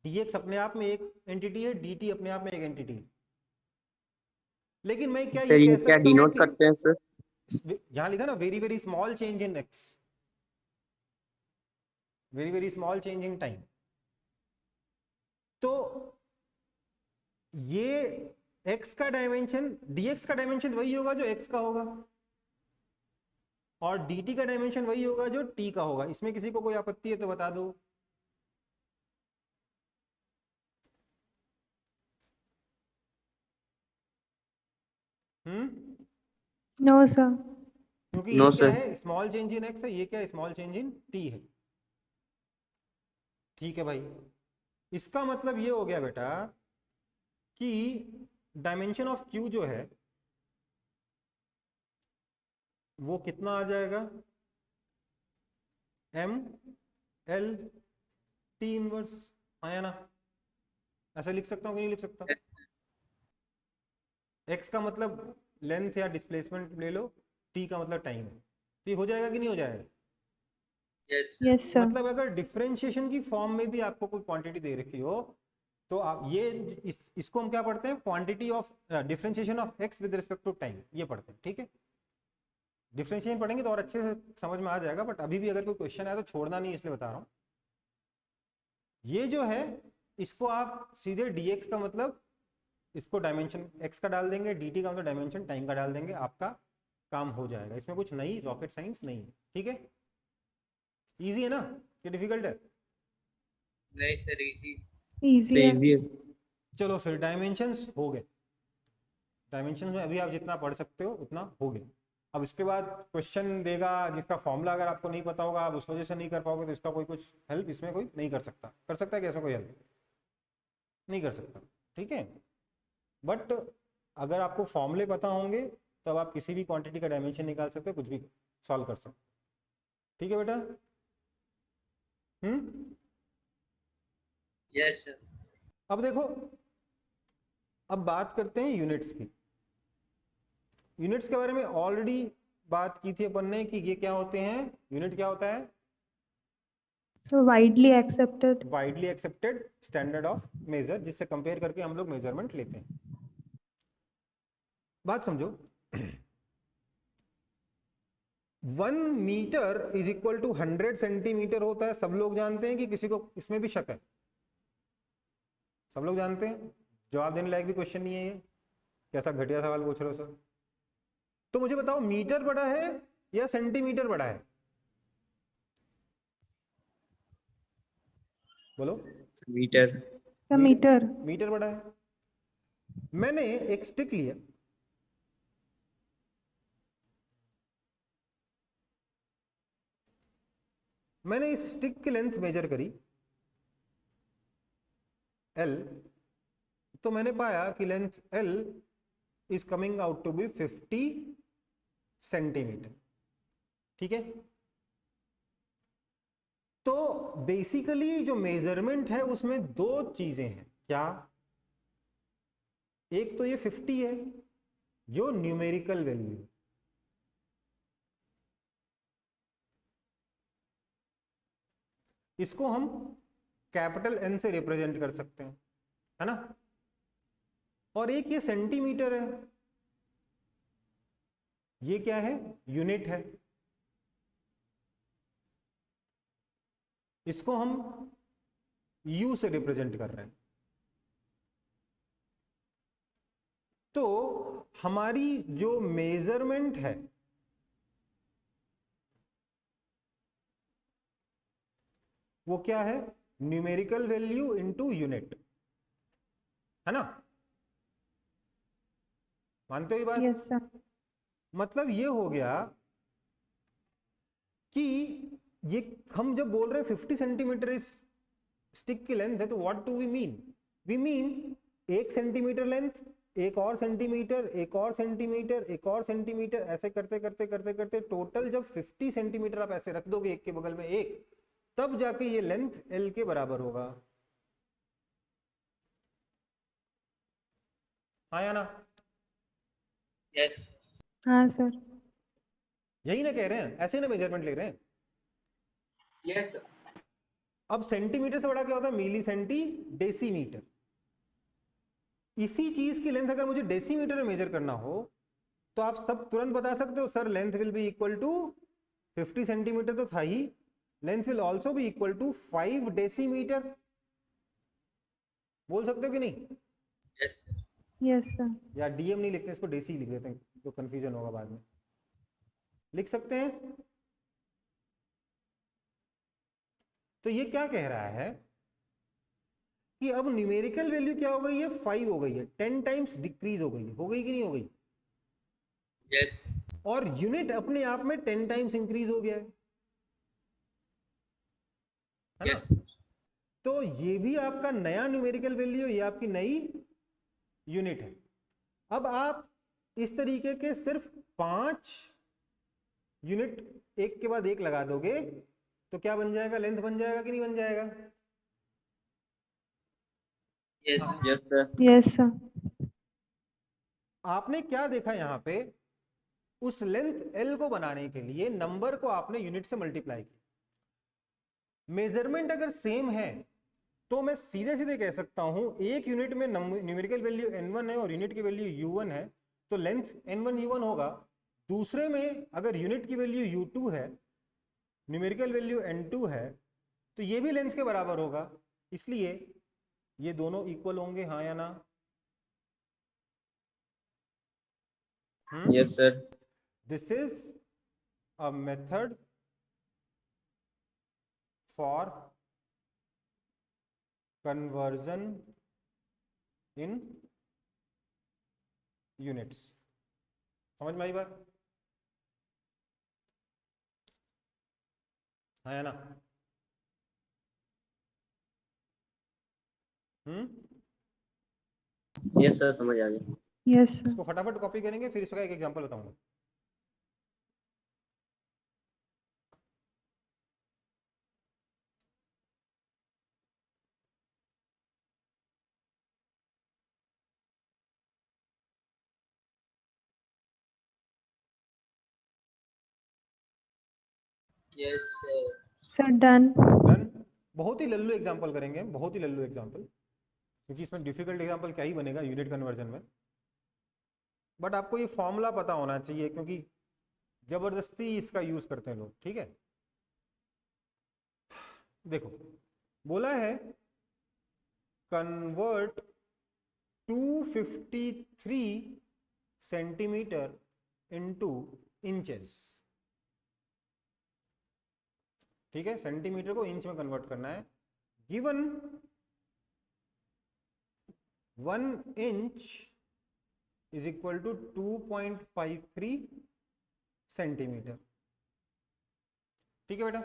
dx अपने आप में एक एंटिटी है, dt अपने आप में एक एंटिटी है। लेकिन मैं क्या सर ये ये कह क्या सकता हूं डिनोट कि करते हैं सर? यहां लिखा ना very very small change in x, very very small change in time. तो ये x का डायमेंशन, dx का डायमेंशन वही होगा जो x का होगा, और dt का डायमेंशन वही होगा जो t का होगा। इसमें किसी को कोई आपत्ति है तो बता दो। No sir. क्योंकि नो ये क्या सर। है, स्मॉल चेंज इन x है, ये क्या है, स्मॉल चेंज इन t है। ठीक है भाई, इसका मतलब ये हो गया बेटा कि डायमेंशन ऑफ q जो है वो कितना आ जाएगा, m l t इनवर्स। आया ना? ऐसा लिख सकता हूँ कि नहीं लिख सकता? x का मतलब लेंथ या डिस्प्लेसमेंट ले लो, t का मतलब टाइम है। तो ये हो जाएगा कि नहीं हो जाएगा? Yes yes sir. मतलब अगर डिफरेंशिएशन की फॉर्म में भी आपको कोई क्वांटिटी दे रखी हो तो आप ये इसको हम क्या पढ़ते हैं, quantity of differentiation of x with respect to time, ये पढ़ते हैं। ठीक है, डिफरेंशिएशन पढ़ेंगे तो और अच्छे से समझ में आ जाएगा, बट अभी भी अगर कोई क्वेश्चन आया तो छोड़ना नहीं, इसलिए बता रहा हूँ। ये जो है इसको आप सीधे dx का मतलब इसको डायमेंशन x का डाल देंगे, dt का मतलब डायमेंशन टाइम का डाल देंगे, आपका काम हो जाएगा। इसमें कुछ नई रॉकेट साइंस नहीं है। ठीक है, इजी है ना कि डिफिकल्ट है? नहीं सर, इजी। इजी तो है। इजी है। चलो फिर डायमेंशंस हो गए। डायमेंशंस में अभी आप जितना पढ़ सकते हो उतना हो गया। अब इसके बाद क्वेश्चन देगा जिसका फॉर्मूला अगर आपको नहीं पता होगा, आप उस वजह से नहीं कर पाओगे, तो इसका कोई कुछ हेल्प इसमें कोई नहीं कर सकता। कर सकता है क्या इसमें कोई हेल्प? नहीं कर सकता। ठीक है, बट अगर आपको फॉर्मूले पता होंगे तब आप किसी भी क्वांटिटी का डायमेंशन निकाल सकते हो, कुछ भी सॉल्व कर सकते हो। ठीक है बेटा? Yes sir. अब देखो, अब बात करते हैं यूनिट्स की। यूनिट्स के बारे में ऑलरेडी बात की थी अपन ने कि ये क्या होते हैं। यूनिट क्या होता है? So widely accepted. Widely accepted standard of measure, जिससे कंपेयर करके हम लोग मेजरमेंट लेते हैं। बात समझो, 1 metre is equal to 100 centimetre होता है, सब लोग जानते हैं कि किसी को इसमें भी शक है? सब लोग जानते हैं, जवाब देने लायक भी क्वेश्चन नहीं है ये। कैसा घटिया सवाल पूछ रहे हो सर? तो मुझे बताओ, मीटर बड़ा है या सेंटीमीटर बड़ा है? बोलो। मीटर। मीटर। मीटर बड़ा है। मैंने एक स्टिक लिया, मैंने इस स्टिक की लेंथ मेजर करी L, तो मैंने पाया कि length L is coming out to be 50 centimetre. ठीक है, तो बेसिकली जो मेजरमेंट है उसमें दो चीजें हैं। क्या? एक तो ये 50 है जो न्यूमेरिकल वैल्यू है, इसको हम कैपिटल N से रिप्रेजेंट कर सकते हैं, है ना? और एक ये सेंटीमीटर है, ये क्या है? यूनिट है। इसको हम u से रिप्रेजेंट कर रहे हैं। तो हमारी जो मेजरमेंट है वो क्या है, न्यूमेरिकल वैल्यू इनटू यूनिट, है ना? मानते हो ये बात? Yes sir. मतलब ये हो गया कि ये हम जब बोल रहे हैं 50 सेंटीमीटर इस स्टिक की लेंथ है, तो what do we mean? We mean 1 centimetre length, एक और सेंटीमीटर, एक और सेंटीमीटर, एक और सेंटीमीटर, ऐसे करते करते करते करते टोटल जब 50 सेंटीमीटर आप ऐसे रख दोगे एक के बगल में एक, तब जाके ये लेंथ L के बराबर होगा। हाँ या ना? यस हाँ सर। यही ना कह रहे हैं, ऐसे ना मेजरमेंट ले रहे हैं। Yes sir. अब सेंटीमीटर से बड़ा क्या होता है? मिली सेंटी डेसीमीटर। इसी चीज की लेंथ अगर मुझे डेसीमीटर में मेजर करना हो तो आप सब तुरंत बता सकते हो, sir length will be equal to 50 centimetre तो था ही, length will also be equal to 5 decimetre. बोल सकते हो कि नहीं? Yes yes sir. या डीएम नहीं लिखते, इसको डेसी लिख देते हैं, तो कंफ्यूजन होगा बाद में। लिख सकते हैं। तो ये क्या कह रहा है कि अब न्यूमेरिकल वैल्यू क्या हो गई है? 5 हो गई है, 10 टाइम्स डिक्रीज हो गई है। हो गई कि नहीं हो गई? यस और यूनिट अपने आप में 10 टाइम्स इंक्रीज हो गया है ना? यस तो ये भी आपका नया न्यूमेरिकल वैल्यू, ये आपकी नई यूनिट है। अब आप इस तरीके के सिर्फ 5 यूनिट एक के बाद एक लगा दोगे तो क्या बन जाएगा? लेंथ बन जाएगा कि नहीं बन जाएगा? Yes yes sir. Yes sir. आपने क्या देखा यहां पे? उस लेंथ L को बनाने के लिए नंबर को आपने यूनिट से मल्टीप्लाई किया। मेजरमेंट अगर सेम है तो मैं सीधे सीधे कह सकता हूं, एक यूनिट में न्यूमेरिकल वैल्यू n1 है और यूनिट की वैल्यू u1 है, तो लेंथ n1 u1 होगा। दूसरे में अगर यूनिट की वैल्यू u2 है, न्यूमेरिकल वैल्यू n2 है, तो ये भी लेंथ के बराबर होगा। इसलिए ये दोनों इक्वल होंगे, हाँ या ना? Yes sir. This is a method for conversion in units। समझ में आई बात? हाँ या ना? यस सर, समझ आ गया। Yes sir. इसको फटाफट कॉपी करेंगे, फिर इसका एक एग्जांपल बताऊंगा। Yes sir done. डन। बहुत ही लल्लू एग्जांपल करेंगे, बहुत ही लल्लू एग्जांपल, क्योंकि इसमें डिफिकल्ट एग्जांपल क्या ही बनेगा यूनिट कन्वर्जन में। बट आपको ये फॉर्मूला पता होना चाहिए, क्योंकि जबरदस्ती इसका यूज करते हैं लोग। ठीक है, देखो बोला है कन्वर्ट 253 सेंटीमीटर इनटू इंचेस। ठीक है, सेंटीमीटर को इंच में कन्वर्ट करना है। Given 1 inch is equal to 2.53 centimetre. ठीक है बेटा,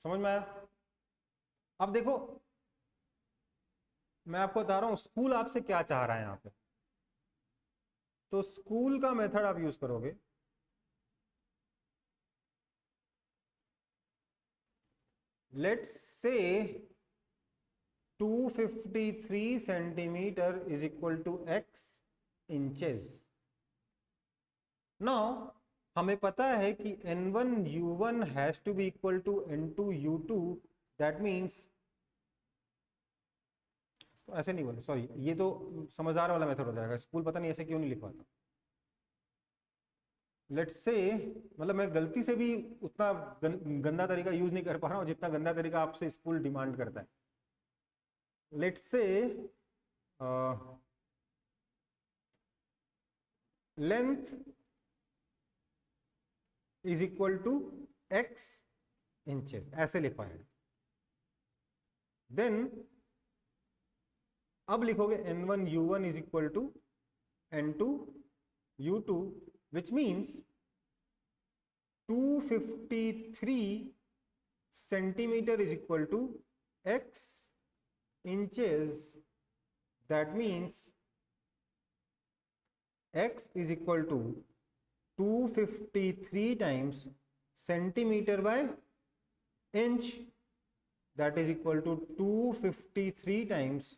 समझ में आया? अब देखो, मैं आपको बता रहा हूं स्कूल आपसे क्या चाह रहा है यहां पे। तो स्कूल का मेथड आप यूज करोगे। Let's say 253 centimetre is equal to x inches. Now हमें पता है कि n1 u1 has to be equal to n2 u2। That means, ऐसे नहीं बोले, सॉरी, ये तो समझदार वाला मेथड हो जाएगा। स्कूल पता नहीं ऐसे क्यों नहीं लिखवाता। लेट्स से, मतलब मैं गलती से भी उतना गंदा तरीका यूज नहीं कर पा रहा हूँ जितना गंदा तरीका आपसे स्कूल डिमांड करता है। Let's say length is equal to x inches, ऐसे लिखा है। देन अब लिखोगे n1 u1 इज equal to n2 u2, which means 253 centimeter is equal to x inches. That means x is equal to 253 times centimeter by inch. That is equal to 253 times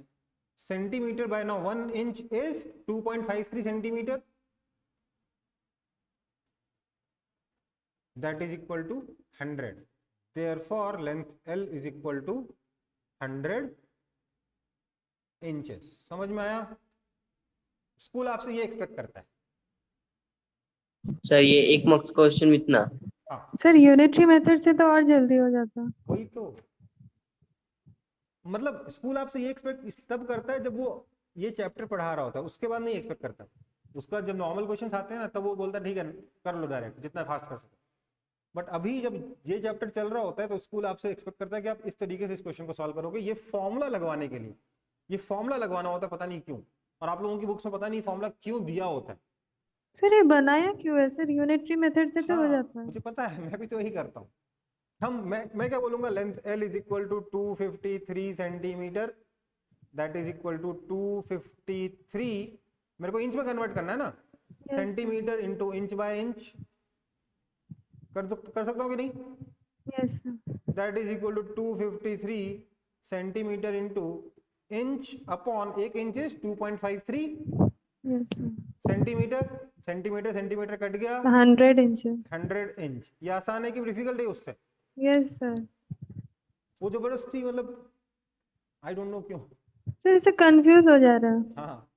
centimeter by, now 1 inch is 2.53 centimeter. That is equal to 100. Therefore length L is equal to 100 inches. समझ में आया? School आपसे ये expect करता है। Sir ये 1 marks question में इतना? हाँ, सर यूनिटरी मेथड से तो और जल्दी हो जाता। वही तो, मतलब स्कूल आपसे ये एक्सपेक्ट तब करता है जब वो ये चैप्टर पढ़ा रहा होता है, उसके बाद नहीं एक्सपेक्ट करता। उसका जब नॉर्मल क्वेश्चंस आते हैं ना, तब वो बोलता है ठीक है कर लो डायरेक्ट, जितना फास्ट कर सके। बट अभी जब ये चैप्टर चल रहा होता है तो स्कूल आपसे एक्सपेक्ट करता है कि आप इस तरीके से इस क्वेश्चन को सॉल्व करोगे। ये फॉर्मूला लगवाने के लिए, ये फॉर्मूला लगवाना होता है, पता नहीं क्यों, और आप लोगों की बुक्स में पता नहीं फॉर्मूला क्यों दिया होता है। सर ये बनाया क्यों है सर? यूनिटरी मेथड से तो हो हाँ, जाता है। मुझे पता है, मैं भी तो यही करता हूँ। मैं क्या बोलूंगा, length L is equal to 253 centimetre, that is equal to 253, मेरे को इंच में कन्वर्ट करना है ना, centimetre into inch by inch, कर सकता हूँ कि नहीं? Yes sir. That is equal to 253 centimetre into inch upon 1 inch is 2.53 yes sir. Centimetre, centimetre centimetre cut गया, 100 इंचेस। 100 इंच। ये आसान है कि डिफिकल्ट है उससे? Yes sir. वो जबरदस्ती, मतलब आई डोंट नो क्यों। सर इससे कंफ्यूज हो जा रहा है। हाँ,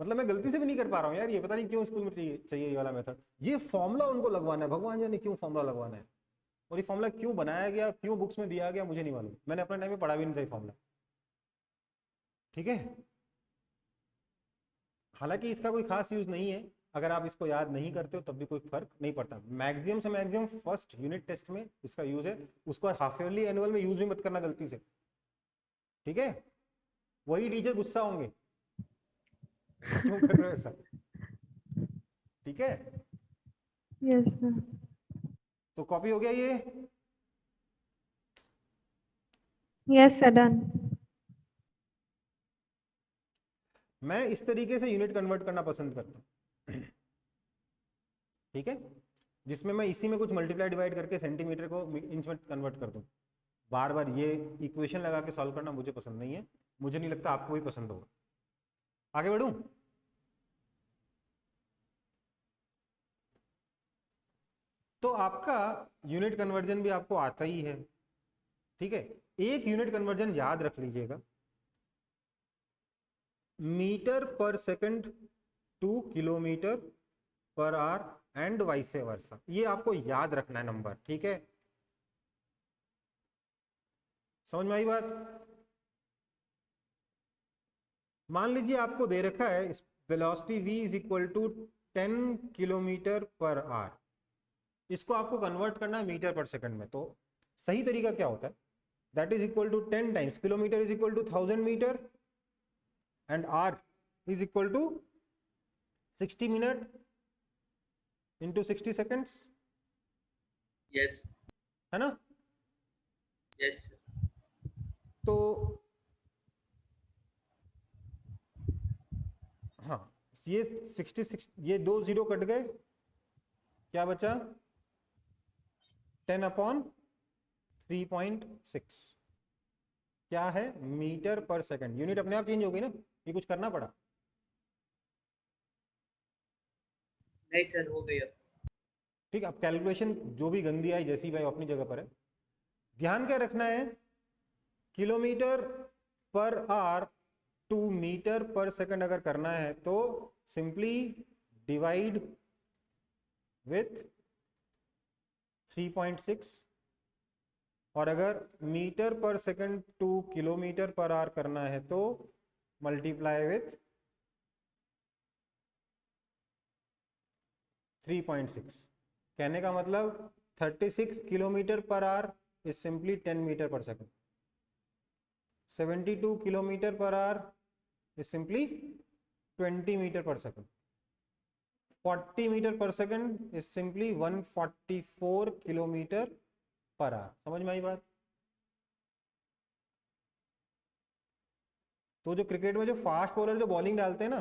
मतलब मैं गलती से भी नहीं कर पा रहा हूँ यार, ये पता नहीं क्यों स्कूल में चाहिए ये वाला मेथड। ये फॉर्मूला उनको लगवाना है, भगवान जाने क्यों फॉर्मूला लगवाना है, और ये फॉर्मूला क्यों बनाया गया, क्यों बुक्स में दिया गया, मुझे नहीं मालूम। मैंने अपने टाइम में पढ़ा भी नहीं था ये फॉर्मूला, ठीक है। हालांकि इसका कोई खास यूज नहीं है, अगर आप इसको याद नहीं करते हो तब भी कोई फर्क नहीं पड़ता। मैक्सिमम से मैक्सिमम फर्स्ट यूनिट टेस्ट में इसका यूज है, उसको हाफ ईयरली एनुअल में यूज भी मत करना गलती से, ठीक है। वही टीचर गुस्सा होंगे क्यों कर रहे हो ऐसा, ठीक है। Yes sir. तो कॉपी हो गया ये? Yes sir, done. मैं इस तरीके से यूनिट कन्वर्ट करना पसंद करता हूँ, ठीक है, जिसमें मैं इसी में कुछ मल्टीप्लाई डिवाइड करके सेंटीमीटर को इंच में कन्वर्ट कर दूं। बार बार ये इक्वेशन लगा के सॉल्व करना मुझे पसंद नहीं है, मुझे नहीं लगता आपको भी पसंद होगा। आगे बढ़ूं? तो आपका यूनिट कन्वर्जन भी आपको आता ही है, ठीक है। एक यूनिट कन्वर्जन याद रख लीजिएगा, metre per second two kilometre per our and vice versa, ये आपको याद रखना है नंबर, ठीक है। समझ में आई बात? मान लीजिए आपको दे रखा है velocity v is equal to 10 kilometre per hour, इसको आपको कन्वर्ट करना है मीटर पर सेकंड में। तो सही तरीका क्या होता है, that is equal to 10 times kilometre is equal to 1000 metre and hour is equal to 60 minute into 60 seconds, yes है ना। यस तो हाँ, ये 66, ये 2 0 कट गए, क्या बचा 10 अपॉन 3.6, क्या है मीटर पर सेकंड। यूनिट अपने आप चेंज हो गई ना, ये कुछ करना पड़ा? नहीं सर, हो गई अब। ठीक, अब कैलकुलेशन जो भी गंदी आई जैसी भाई अपनी जगह पर है। ध्यान क्या रखना है, kilometre per hour to metre per second अगर करना है तो सिंपली डिवाइड विथ 3.6, और अगर metre per second two kilometre per our करना है तो मल्टीप्लाई विथ 3.6। कहने का मतलब 36 kilometre per hour is simply 10 metre per second, 72 kilometre per hour is simply 20 metre per second, 40 metre per second is simply 144 kilometre per hour. समझ में आई बात? तो जो क्रिकेट में जो फास्ट बॉलर जो बॉलिंग डालते हैं ना,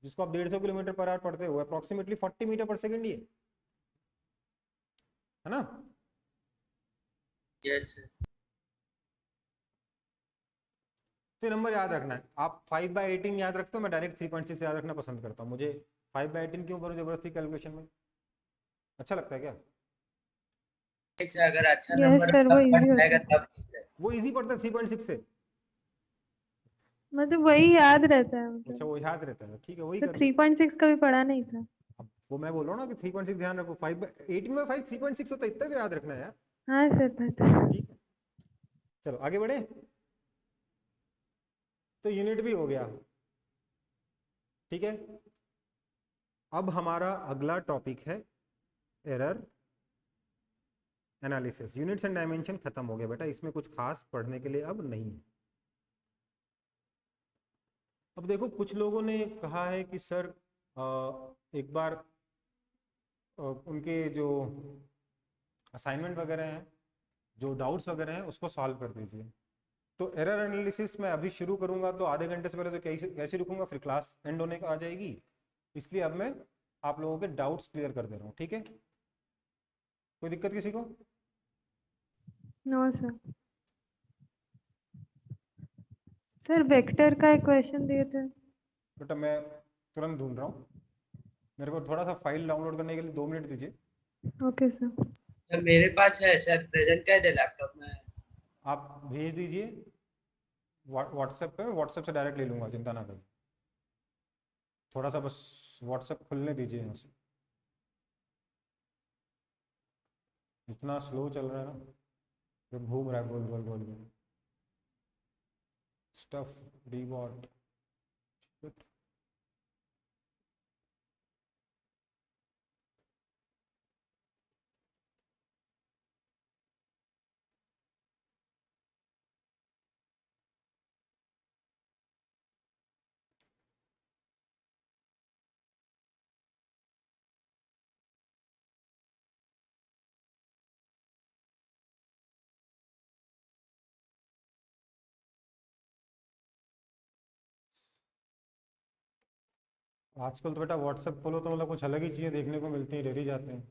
जिसको आप 150 किलोमीटर पर आवर पढ़ते हो, अप्रोक्सीमेटली 40 मीटर पर सेकंड ही है ना? Yes sir. तो नंबर याद रखना है। आप 5/18 याद रखते हो, मैं डायरेक्ट 3.6 याद रखना पसंद करता हूँ। मुझे 5/18 क्यों करूँ जबरदस्ती कैलकुलेशन में? अच्छा लगता है क्या? सर अगर अच्छा यस नंबर सर, वो इजी होता आएगा है। तब ठीक है। वो इजी पड़ता है 3.6 से। मतलब वही याद रहता है अच्छा, मतलब। वो याद रहता है, ठीक है, वही तो कर लो। 3.6 कभी पढ़ा नहीं था। अब वो मैं बोल रहा हूँ ना कि 3.6 ध्यान रखो। 5/18 में 5 3.6 होता है, इतना तो याद रखना है यार। हाँ सर, पता है। ठीक है, चलो आगे बढ़े। तो यूनिट भी हो गया, ठीक है। अब हमारा अगला टॉपिक है error analysis. Units and dimension खत्म हो गया बेटा, इसमें कुछ खास पढ़ने के लिए अब नहीं है। अब देखो, कुछ लोगों ने कहा है कि सर एक बार उनके जो असाइनमेंट वगैरह हैं, जो डाउट्स वगैरह हैं, उसको सॉल्व कर दीजिए। तो एरर एनालिसिस मैं अभी शुरू करूंगा तो आधे घंटे से पहले तो कैसे रुकूंगा, फिर क्लास एंड होने का आ जाएगी। इसलिए अब मैं आप लोगों के डाउट्स क्लियर कर दे रहा हूँ, ठीक है। कोई दिक्कत किसी को? No sir. सर वेक्टर का एक क्वेश्चन दिए थे। बेटा मैं तुरंत ढूंढ रहा हूँ, मेरे को थोड़ा सा फाइल डाउनलोड करने के लिए 2 मिनट दीजिए। Okay sir. सर मेरे पास है सर, प्रेजेंट कर दे लैपटॉप में। आप भेज दीजिए व्हाट्सएप पे, व्हाट्सएप से डायरेक्ट ले लूँगा, चिंता ना करें। थोड़ा सा बस व्हाट्सएप खुलने दीजिए यहाँ से। इतना स्लो चल रहा है ना, जो घूम रहा है गोल गोल गोल गोल। Stuff Dbot. आजकल तो बेटा व्हाट्सएप खोलो तो मतलब कुछ अलग ही चीज़ें देखने को मिलती हैं, डर ही जाते हैं।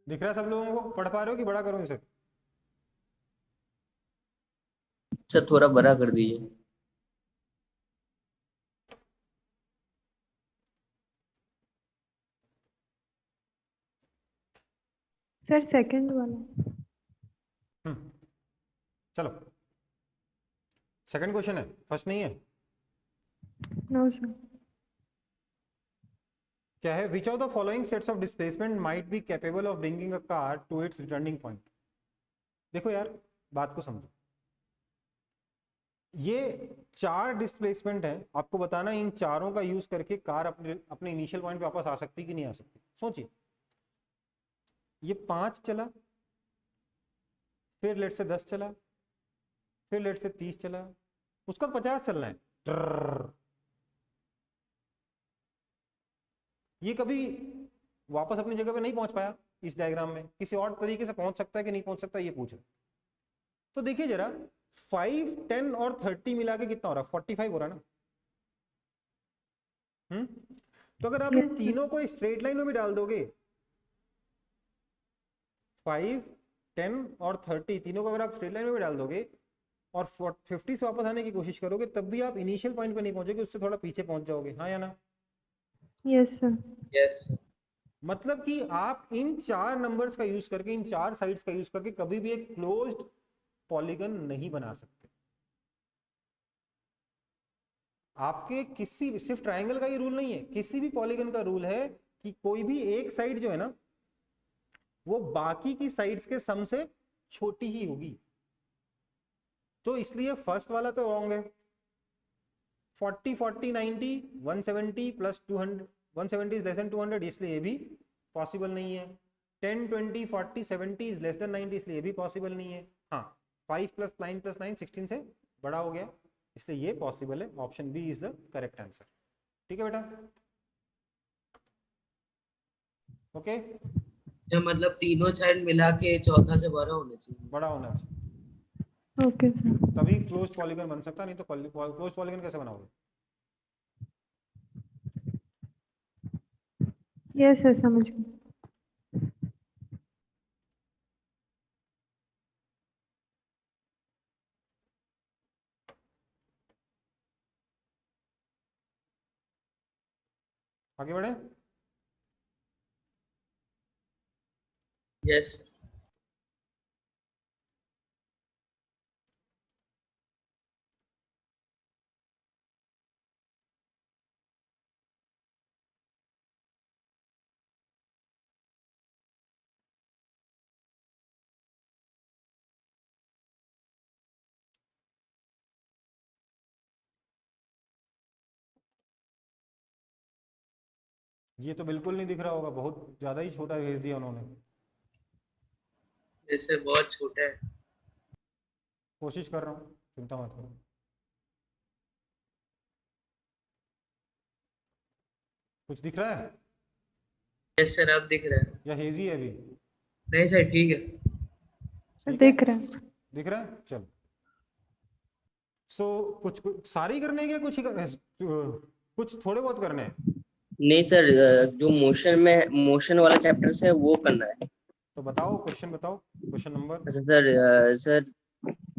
दिख रहा है सब लोगों को? पढ़ पा रहे हो कि बड़ा करूं इसे? सर थोड़ा बड़ा कर दीजिए। सर सेकंड वाला। चलो, सेकंड क्वेश्चन है, फर्स्ट नहीं है। No sir. क्या है? Which of the following sets of displacement might be capable of bringing a car to its returning point. देखो यार, बात को समझो। ये 4 डिस्प्लेसमेंट है, आपको बताना इन चारों का यूज करके कार अपने इनिशियल पॉइंट पे वापस आ सकती कि नहीं आ सकती। सोचिए, ये 5 चला, फिर लेट से 10 चला, फिर लेट से 30 चला, उसका 50 चलना है। ट्ररर। ये कभी वापस अपनी जगह पे नहीं पहुंच पाया इस डायग्राम में, किसी और तरीके से पहुंच सकता है कि नहीं पहुंच सकता, ये पूछ रहे। तो देखिए जरा 5, 10 और 30 मिला के कितना हो रहा है? 45 हो रहा है ना। तो अगर आप इन Yes, sir. तीनों को स्ट्रेट लाइन में भी डाल दोगे, 5, 10 और 30 तीनों को अगर आप स्ट्रेट लाइन में भी डाल दोगे और 50 से वापस आने की कोशिश करोगे, तब भी आप इनिशियल पॉइंट पे नहीं पहुंचोगे, उससे थोड़ा पीछे पहुंच जाओगे। हाँ या ना? Yes, sir. Yes sir. मतलब कि आप इन 4 नंबर्स का यूज करके, इन 4 साइड्स का यूज करके कभी भी एक क्लोज्ड पॉलीगन नहीं बना सकते। आपके किसी सिर्फ ट्रायंगल का ये रूल नहीं है, किसी भी पॉलीगन का रूल है कि कोई भी एक साइड जो है ना, वो बाकी की साइड्स के सम से छोटी ही होगी। तो इसलिए फर्स्ट वाला तो रॉन्ग है। 40, 40, 90, 170 प्लस 200, 170 इज लेस देन 200, इसलिए ये भी पॉसिबल नहीं है। 10, 20, 40, 70 इज लेस देन 90, इसलिए ये भी पॉसिबल नहीं है। हाँ, 5 प्लस 9 प्लस 9 16 से बड़ा हो गया, इसलिए ये पॉसिबल है। Option B is the correct answer. ठीक है बेटा? ओके, जो मतलब तीनों साइड मिला के चौथा से बड़ा होना चाहिए। बड़ा होना चाहिए, Okay, sir. तभी क्लोज पॉलीगन बन सकता, नहीं तो क्लोज पॉलीगन कैसे बनाओगे? Yes, sir. समझ गई. आगे बढ़े। Yes sir. ये तो बिल्कुल नहीं दिख रहा होगा, बहुत ज्यादा ही छोटा भेज दिया उन्होंने। जैसे बहुत छोटा है। कोशिश कर रहा हूँ, चिंता मत करो। कुछ दिख रहा है यस सर, अब दिख रहा है। या हेजी है अभी? नहीं सर, ठीक है। ठीक है? दिख रहा है. दिख रहा है, चलो। सो कुछ सारे ही करने हैं क्या, कुछ ही कुछ थोड़े बहुत करने हैं? नहीं सर, जो मोशन वाला चैप्टर है वो करना है। तो बताओ, क्वेश्चन बताओ, क्वेश्चन नंबर। अच्छा सर,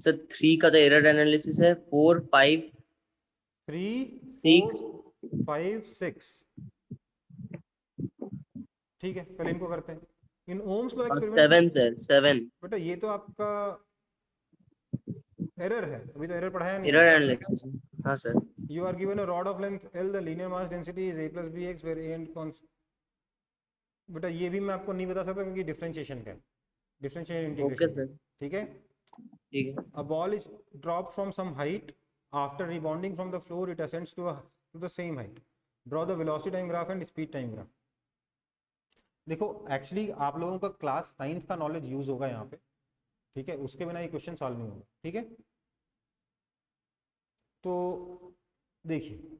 सर 3 का तो एरर एनालिसिस है, 4, 5, 3, 6 4, 5, 6। ठीक है, पहले इनको करते हैं। इन ओम्स लॉ और एक्सपेरिमेंट 7 सर, 7 बेटा, ये तो आपका एरर है, अभी तो एरर पढ़ाया नहीं। Error analysis. हाँ sir. You are given a rod of length L, the linear mass density is a plus bx where a and constant। बेटा ये भी मैं आपको नहीं बता सकता क्योंकि डिफरेंशिएशन का है, डिफरेंशिएशन ओके इंटीग्रेशन। सर, ठीक है। ठीक है। A ball is dropped from some height. After rebounding from the floor, it ascends to the same height. Draw the velocity time graph and speed time graph. देखो actually आप लोगों का class 9th का knowledge use होगा यहाँ पे, ठीक है, उसके बिना ये क्वेश्चन सॉल्व नहीं होगा। ठीक है, तो देखिए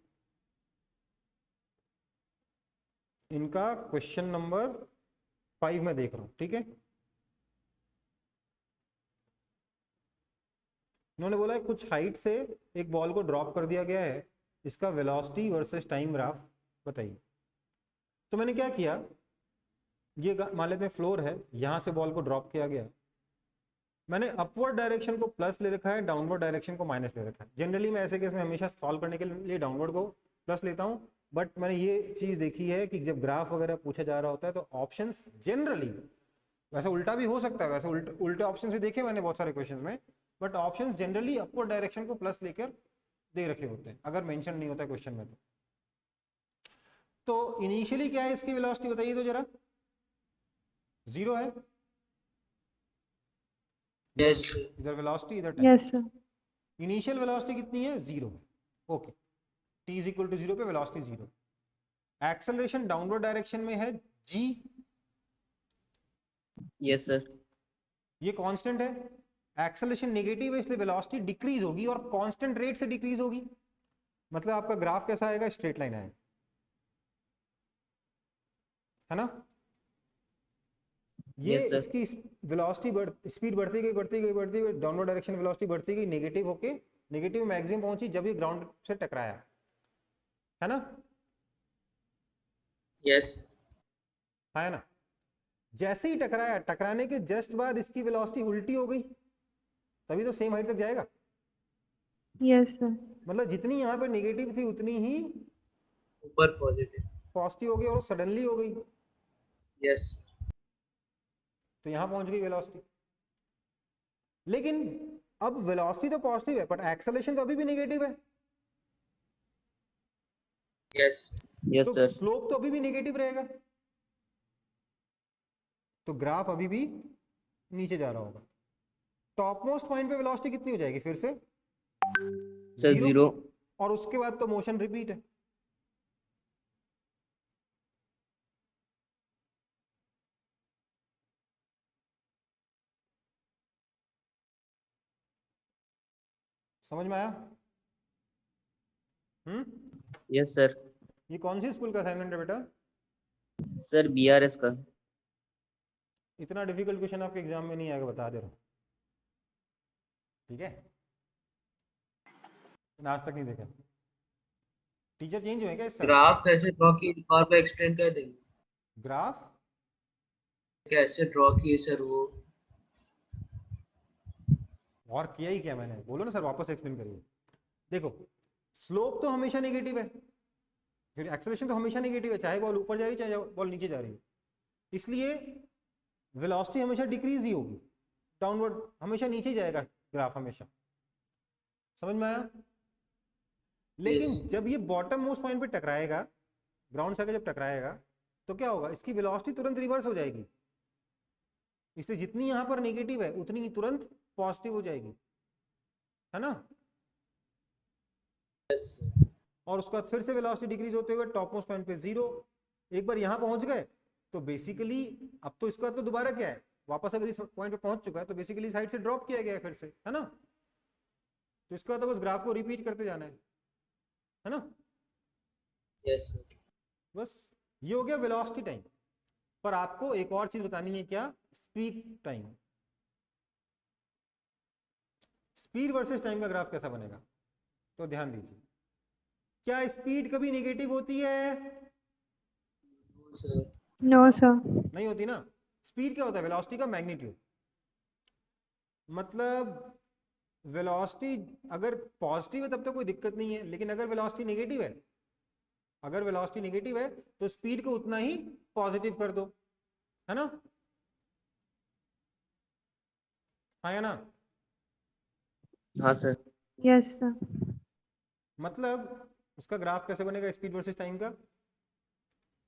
इनका क्वेश्चन नंबर 5 में देख रहा हूं। ठीक है, इन्होंने बोला है कुछ हाइट से एक बॉल को ड्रॉप कर दिया गया है, इसका वेलोसिटी वर्सेस टाइम ग्राफ बताइए। तो मैंने क्या किया, ये मान लेते हैं फ्लोर है, यहां से बॉल को ड्रॉप किया गया, मैंने अपवर्ड डायरेक्शन को प्लस ले रखा है, डाउनवर्ड डायरेक्शन को माइनस ले रखा है। जनरली मैं ऐसे केस में हमेशा सॉल्व करने के लिए डाउनवर्ड को प्लस लेता हूं, बट मैंने ये चीज देखी है कि जब ग्राफ वगैरह पूछा जा रहा होता है तो ऑप्शंस जनरली, वैसे उल्टा भी हो सकता है, वैसे उल्टे ऑप्शंस भी देखे मैंने बहुत सारे क्वेश्चंस में, but options generally upward direction को प्लस लेकर दे रखे होते हैं अगर मेंशन नहीं होता क्वेश्चन में। तो इनिशियली क्या है इसकी वेलोसिटी बताइए तो जरा। 0 है, यस इधर वेलोसिटी इधर time. Yes, sir. Initial velocity कितनी है? 0 है। Okay, t is equal to 0 पे वेलोसिटी 0। एक्सेलरेशन डाउनवर्ड डायरेक्शन में है g, यस सर। ये कांस्टेंट है, एक्सेलरेशन नेगेटिव है इसलिए वेलोसिटी डिक्रीज होगी और कांस्टेंट रेट से डिक्रीज होगी। मतलब आपका ग्राफ कैसा आएगा? स्ट्रेट लाइन आएगा, है ना। ये Yes, sir. इसकी वेलोसिटी स्पीड बढ़ती गई बढ़ती गई बढ़ती गई, डाउनवर्ड डायरेक्शन वेलोसिटी बढ़ती गई, नेगेटिव होके नेगेटिव मैक्सिमम पहुंची जब ये ग्राउंड से टकराया, है ना। यस है ना। जैसे ही टकराया, टकराने के जस्ट बाद इसकी वेलोसिटी उल्टी हो गई, तभी तो सेम हाइट तक जाएगा। Yes sir. मतलब जितनी यहाँ पे नेगेटिव थी उतनी ही ऊपर पॉजिटिव। पॉजिटिव हो गई और सडनली हो गई, यस तो यहाँ पहुंच गई वेलोसिटी। लेकिन अब वेलोसिटी तो पॉजिटिव है बट एक्सेलरेशन तो अभी भी नेगेटिव है, यस Yes, तो sir. स्लोप तो अभी भी नेगेटिव रहेगा, तो ग्राफ अभी भी नीचे जा रहा होगा। टॉप मोस्ट पॉइंट पे वेलोसिटी कितनी हो जाएगी फिर से? Sir, 0. और उसके बाद तो मोशन रिपीट है। समझ में आया? Yes, sir. ये कौन सी स्कूल का असाइनमेंट है बेटा? Sir, BRS का। इतना डिफिकल्ट क्वेश्चन आपके एग्जाम में नहीं आएगा, बता दे रहा हूं, ठीक है। आज तक नहीं देखा। टीचर चेंज हुए क्या इस साल? ग्राफ कैसे ड्रॉ की एक बार पे एक्सप्लेन कर देंगे? ग्राफ कैसे ड्रॉ किए सर वो? और किया ही क्या मैंने? बोलो ना सर, वापस एक्सप्लेन करिए। देखो, स्लोप तो हमेशा नेगेटिव है, फिर एक्सेलरेशन तो हमेशा नेगेटिव है, चाहे बॉल ऊपर जा रही है चाहे बॉल नीचे जा रही है, इसलिए वेलोसिटी हमेशा डिक्रीज ही होगी, डाउनवर्ड हमेशा नीचे ही जाएगा ग्राफ हमेशा। समझ में आया? लेकिन Yes. जब ये बॉटम मोस्ट पॉइंट पे टकराएगा, ग्राउंड से आगे जब टकराएगा, तो क्या होगा? इसकी वेलोसिटी तुरंत रिवर्स हो जाएगी, इसलिए जितनी यहां पर नेगेटिव है उतनी ही तुरंत पॉजिटिव हो जाएगी, है ना। Yes. और उसके बाद फिर से वेलोसिटी डिक्रीज होते हुए टॉप मोस्ट पॉइंट पे 0। एक बार यहां पहुंच गए तो बेसिकली अब तो इसके बाद तो दोबारा क्या है, वापस अगर इस पॉइंट पे पहुंच चुका है तो बेसिकली साइड से ड्रॉप किया गया है फिर से, है ना। तो इसके बाद तो बस ग्राफ को रिपीट करते जाना है ना। Yes. बस ये हो गया वेलोसिटी टाइम। पर आपको एक और चीज बतानी है, क्या? Speed time. Speed versus time का ग्राफ कैसा बनेगा? तो ध्यान दीजिए, क्या स्पीड कभी नेगेटिव होती है? No, sir. No sir. नहीं होती ना। स्पीड क्या होता है? वेलोसिटी का मैग्नीट्यूड। मतलब वेलोसिटी अगर पॉजिटिव है तब तो कोई दिक्कत नहीं है, लेकिन अगर वेलोसिटी नेगेटिव है, अगर वेलोसिटी नेगेटिव है तो स्पीड को उतना ही पॉजिटिव कर दो, है ना। हाँ या ना? हाँ सर। Yes sir. मतलब उसका ग्राफ कैसे बनेगा स्पीड वर्सेस टाइम का?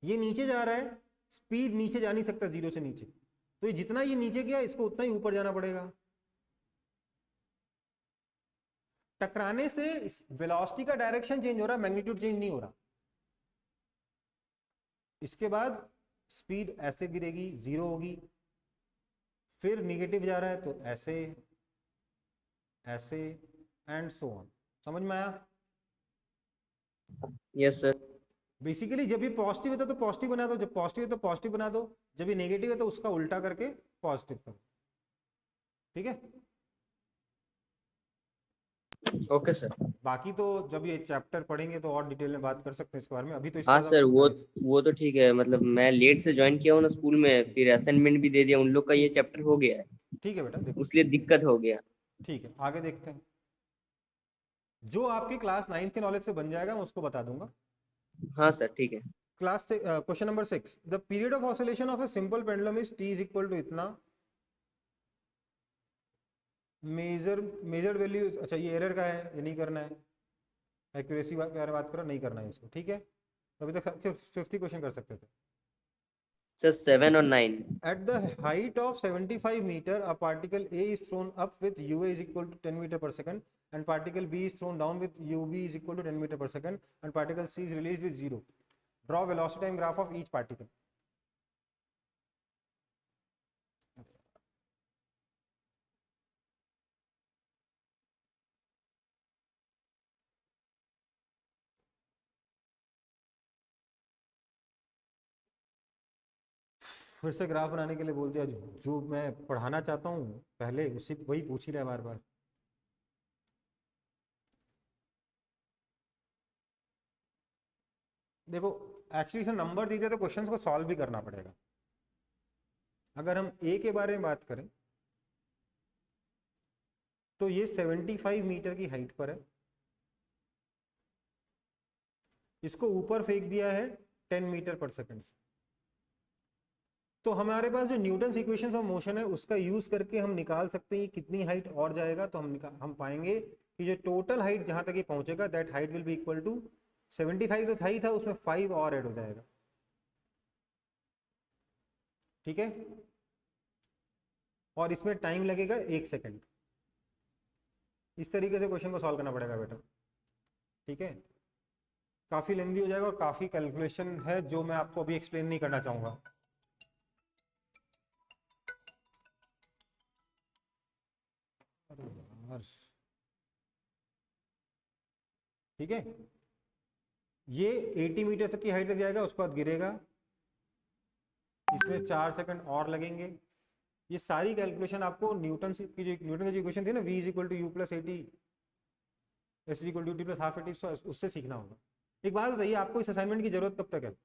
ये नीचे जा रहा है, स्पीड नीचे जा नहीं सकता 0 से नीचे, तो ये जितना ये नीचे गया इसको उतना ही ऊपर जाना पड़ेगा। टकराने से वेलोसिटी का डायरेक्शन चेंज हो रहा है, मैग्नीट्यूड चेंज नहीं हो रहा। इसके बाद स्पीड ऐसे गिरेगी, 0 होगी, फिर निगेटिव जा रहा है तो ऐसे ऐसे एंड सो ऑन। समझ में आया? Yes sir. बेसिकली जब ये पॉजिटिव है तो पॉजिटिव बना दो, जब पॉजिटिव है तो पॉजिटिव बना दो, जब ये नेगेटिव है तो उसका उल्टा करके पॉजिटिव करो, ठीक है। Okay sir. बाकी तो जब ये चैप्टर पढ़ेंगे तो और डिटेल में बात कर सकते हैं इसके बारे में, अभी तो इससे हाँ ज्यादा सर, कुछ वो बता नहीं वो तो ठीक है, मतलब मैं लेट से ज्वाइन किया हूँ ना स्कूल में, फिर असाइनमेंट भी दे दिया, उन लोग का ये चैप्टर हो गया है, सकते। ठीक है बेटा, देखो इसलिए दिक्कत हो गया। ठीक है, आगे देखते हैं। जो आपकी क्लास 9th के नॉलेज से बन जाएगा मैं उसको बता दूंगा। हाँ सर ठीक है। Class question number 6, the period of oscillation of a simple pendulum is t is equal to इतना। मेजर्ड वैल्यू, अच्छा ये एरर का है, ये नहीं करना है। एक्यूरेसी के बारे में बात करो, नहीं करना है इसको, ठीक है। अभी तक 50 क्वेश्चन कर सकते थे। सर 7 और 9। At the height of 75 meter, a particle A is thrown up with UA is equal to 10 meter per second, and particle B is thrown down with UB is equal to 10 meter per second, and particle C is released with 0. Draw velocity time graph of each particle. फिर से graph बनाने के लिए बोल दिया, जो मैं पढ़ाना चाहता हूँ पहले उसी वही पूछ ही रहा है बार बार। देखो एक्चुअली इसमें नंबर दिए थे तो क्वेश्चंस को सॉल्व भी करना पड़ेगा। अगर हम ए के बारे में बात करें तो ये 75 मीटर की हाइट पर है, इसको ऊपर फेंक दिया है 10 मीटर पर सेकंड से। तो हमारे पास जो न्यूटन इक्वेशंस ऑफ मोशन है उसका यूज करके हम निकाल सकते हैं कितनी हाइट और जाएगा। तो हम पाएंगे कि जो टोटल हाइट जहां तक ये पहुंचेगा that height will be equal to 75 जो हाइट था उसमें 5 और ऐड हो जाएगा। ठीक है, और इसमें टाइम लगेगा 1 सेकंड। इस तरीके से क्वेश्चन को सॉल्व करना पड़ेगा बेटा। ठीक है, काफी लेंदी हो जाएगा और काफी कैलकुलेशन है जो मैं आपको अभी एक्सप्लेन नहीं करना चाहूंगा। ठीक है, ये 80 मीटर तक की हाइट तक जाएगा, उसके बाद गिरेगा, इसमें 4 सेकंड और लगेंगे। ये सारी कैलकुलेशन आपको न्यूटन की जो इक्वेशन थी ना, v is equal to U plus 80 S is equal to T plus half 80, उससे सीखना होगा। एक बात बताइए, आपको इस असाइनमेंट की जरूरत कब तक है?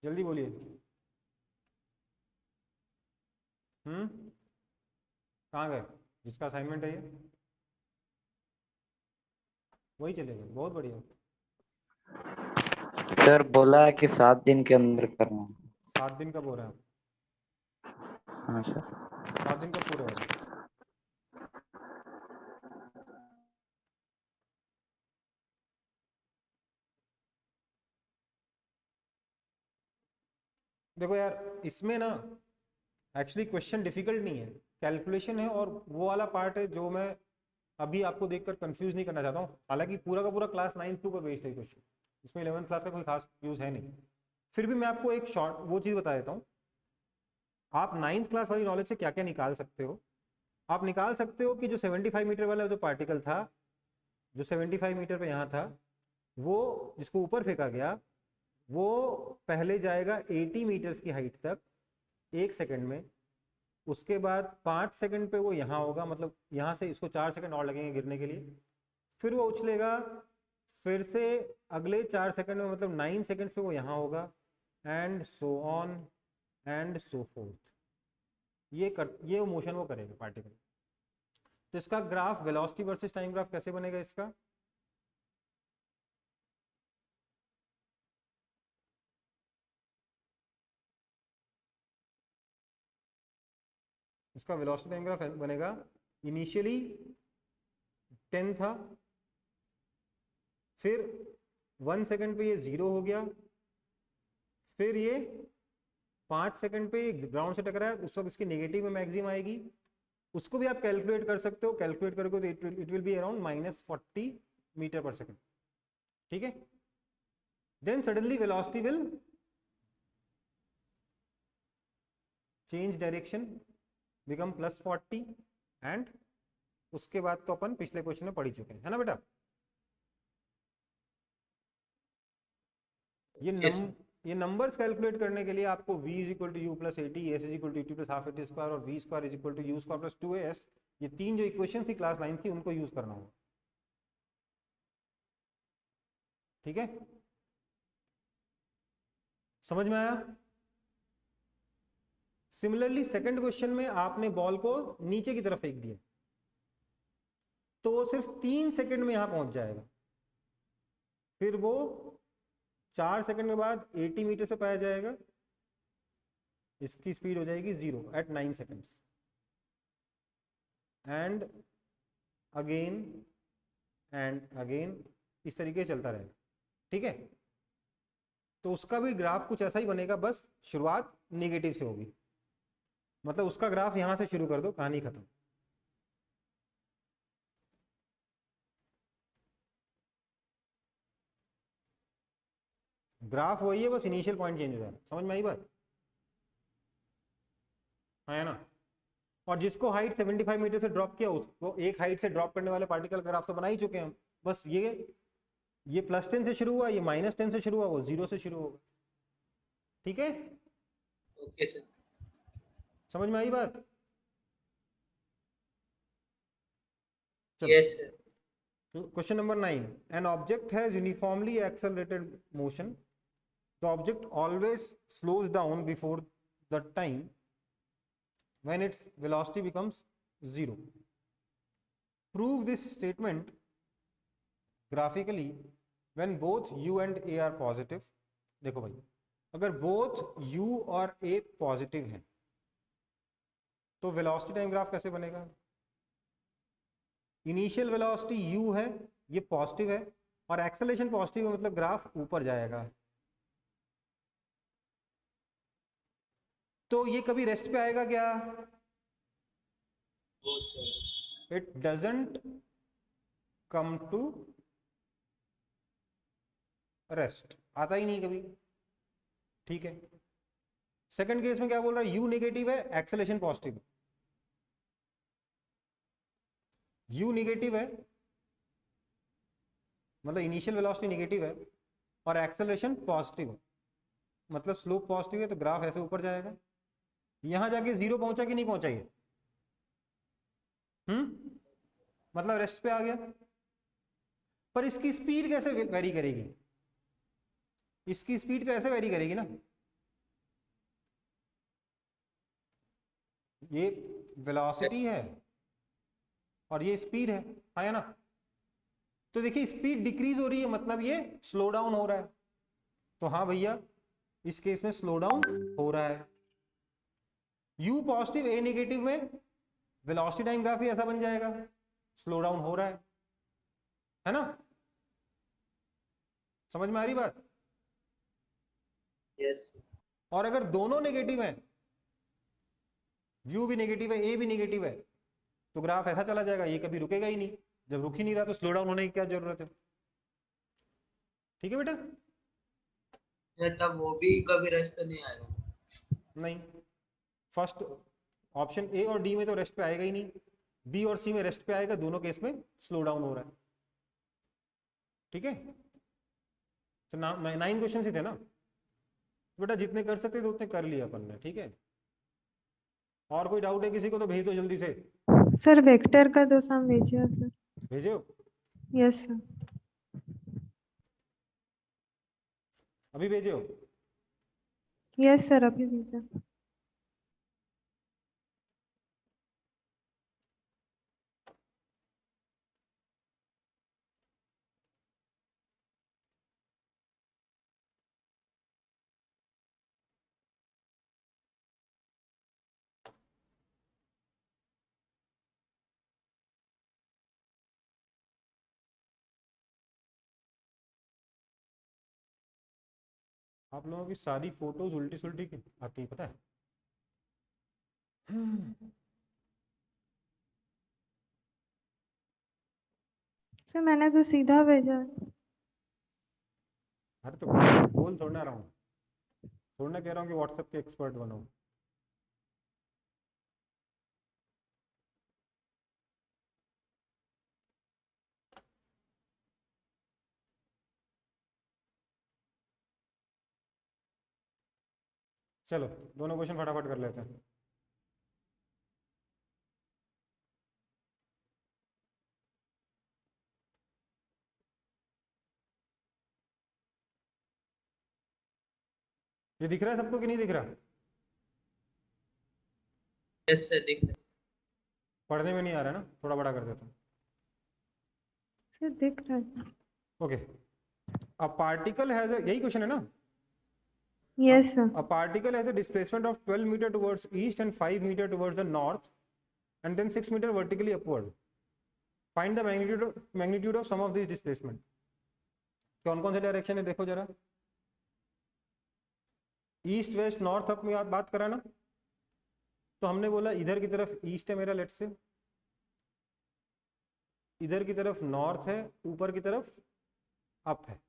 जल्दी बोलिए। कहाँ गए जिसका असाइनमेंट है ये? वही चलेगा, बहुत बढ़िया। सर बोला है कि 7 दिन के अंदर करना है। 7 दिन का बोल रहे हैं आप? हाँ सर। 7 दिन का पूरा होगा। देखो यार, इसमें ना एक्चुअली क्वेश्चन डिफिकल्ट नहीं है, कैलकुलेशन है, और वो वाला पार्ट है जो मैं अभी आपको देखकर कंफ्यूज नहीं करना चाहता हूँ। हालांकि पूरा का पूरा क्लास 9th के ऊपर बेस्ड है क्वेश्चन, इसमें 11th क्लास का कोई खास यूज है नहीं। फिर भी मैं आपको एक शॉर्ट वो चीज़ बता देता हूँ। आप 9th क्लास वाली नॉलेज से क्या क्या निकाल सकते हो? आप निकाल सकते हो कि जो 75 मीटर वाला जो पार्टिकल था, जो 75 मीटर पे यहाँ था, वो जिसको ऊपर फेंका गया, वो पहले जाएगा 80 मीटर्स की हाइट तक 1 सेकंड में। उसके बाद 5 सेकंड पे वो यहाँ होगा, मतलब यहाँ से इसको 4 सेकंड और लगेंगे गिरने के लिए। फिर वो उछलेगा, फिर से अगले 4 सेकंड में मतलब 9 सेकंड्स पे वो यहाँ होगा, and so on and so fourth. ये मोशन वो करेगा पार्टिकल। तो इसका graph velocity versus time graph कैसे बनेगा इसका? इसका वेलोसिटी टाइम ग्राफ बनेगा, इनिशियली 10 था, फिर 1 सेकंड पे ये 0 हो गया, फिर ये 5 सेकंड पे ग्राउंड से टकराया, उस वक्त इसकी नेगेटिव में मैक्सिमम आएगी। उसको भी आप कैलकुलेट कर सकते हो, कैलकुलेट करोगे तो it will be around -40 metre per second. ठीक है, then suddenly velocity will change direction, become +40, and उसके बाद तो अपन पिछले क्वेश्चन में पढ़ ही चुके हैं, है ना बेटा? ये नंबर्स कैलकुलेट करने के लिए आपको v is equal to U plus 80, S is equal to T plus half 80 square और v square is equal to U square plus 2as, ये 3 जो इक्वेशन थी क्लास 9 की, उनको यूज करना होगा। ठीक है, समझ में आया? सिमिलरली सेकंड क्वेश्चन में आपने बॉल को नीचे की तरफ फेंक दिया, तो वो सिर्फ 3 सेकंड में यहां पहुंच जाएगा, फिर वो 4 सेकंड के बाद 80 मीटर से पाया जाएगा, इसकी स्पीड हो जाएगी 0 एट 9 सेकंड्स, एंड अगेन इस तरीके से चलता रहेगा। ठीक है, तो उसका भी ग्राफ कुछ ऐसा ही बनेगा, बस शुरुआत नेगेटिव से होगी। मतलब उसका ग्राफ यहां से शुरू कर दो, कहानी खत्म। ग्राफ वही है, बस इनिशियल पॉइंट चेंज हो जाएगा। समझ में आई बात? है ना? और जिसको हाइट 75 मीटर से ड्रॉप किया, उसको एक हाइट से ड्रॉप करने वाले पार्टिकल का ग्राफ तो बना ही चुके हैं हम। बस ये +10 से शुरू हुआ, ये -10 से शुरू हुआ, वो 0 से शुरू होगा। ठीक है, ओके सर। समझ में आई बात? चलो, yes sir. Question number 9, an object has uniformly accelerated motion, the object always slows down before the time when its velocity becomes 0. Prove this statement graphically when both u and a are positive. देखो भाई, अगर both u और a positive है तो velocity time graph कैसे बनेगा? Initial velocity u है, ये पॉजिटिव है, और एक्सेलरेशन पॉजिटिव है, मतलब ग्राफ ऊपर जाएगा। तो ये कभी रेस्ट पे आएगा क्या? Oh sir. It doesn't come to rest, आता ही नहीं कभी। ठीक है, सेकंड केस में क्या बोल रहा है? u नेगेटिव है, एक्सेलरेशन पॉजिटिव है। u नेगेटिव है मतलब इनिशियल वेलोसिटी नेगेटिव है और एक्सेलरेशन पॉजिटिव है, मतलब स्लोप पॉजिटिव है, तो ग्राफ ऐसे ऊपर जाएगा। यहां जाके 0 पहुंचा कि नहीं पहुंचा ये? मतलब रेस्ट पे आ गया। पर इसकी स्पीड कैसे वेरी करेगी? इसकी स्पीड तो ऐसे वेरी करेगी ना, ये वेलोसिटी है और ये स्पीड है ना? तो देखिए स्पीड डिक्रीज हो रही है, मतलब ये स्लो डाउन हो रहा है। तो हाँ भैया, इस केस में स्लो डाउन हो रहा है। u पॉजिटिव a नेगेटिव में वेलोसिटी टाइम ग्राफ ही ऐसा बन जाएगा, स्लो डाउन हो रहा है ना? समझ में आ रही बात? यस। और अगर दोनों नेगेटिव हैं, u भी नेगेटिव है, a भी नेगेटिव है, तो ग्राफ ऐसा चला जाएगा, ये कभी रुकेगा ही नहीं। जब रुक ही नहीं रहा तो स्लो डाउन होने की क्या जरूरत है? ठीक है बेटा? सर तब वो भी कभी रेस्ट पे नहीं आएगा? नहीं, फर्स्ट ऑप्शन ए और डी में तो रेस्ट पे आएगा ही नहीं, बी और सी में रेस्ट पे आएगा, दोनों केस में स्लो डाउन हो रहा है। ठीक है, तो 9 क्वेश्चन ही थे ना बेटा, जितने कर सकते थे उतने कर लिए अपन ने। ठीक है, और कोई डाउट है किसी को तो भेज दो जल्दी से। सर वेक्टर का दो सम भेजिए सर। भेजो, यस सर। अभी भेजो। यस सर, अभी भेजा। आप लोगों की सारी फोटोज उल्टी सुल्टी आती है, पता है? सर मैंने तो सीधा भेजा। अरे तो बोल थोड़ा रहा हूँ, थोड़ा कह रहा हूँ कि व्हाट्सएप के एक्सपर्ट बनो। चलो दोनों क्वेश्चन फटाफट कर लेते हैं। ये दिख रहा है सबको कि नहीं दिख रहा? यस सर, दिख रहा है। पढ़ने में नहीं आ रहा है ना, थोड़ा बड़ा कर देता हूँ। सर दिख रहा है। ओके, अ पार्टिकल हैज यही क्वेश्चन है ना? Yes sir. A particle has a displacement of 12 meter towards east and 5 meter towards the north and then 6 meter vertically upward. Find the magnitude of some of these displacement. कौन कौन से direction है देखो जरा। East west north up में बात करा ना, तो हमने बोला इधर की तरफ ईस्ट है मेरा, लेट से इधर की तरफ नॉर्थ है, ऊपर की तरफ अप है।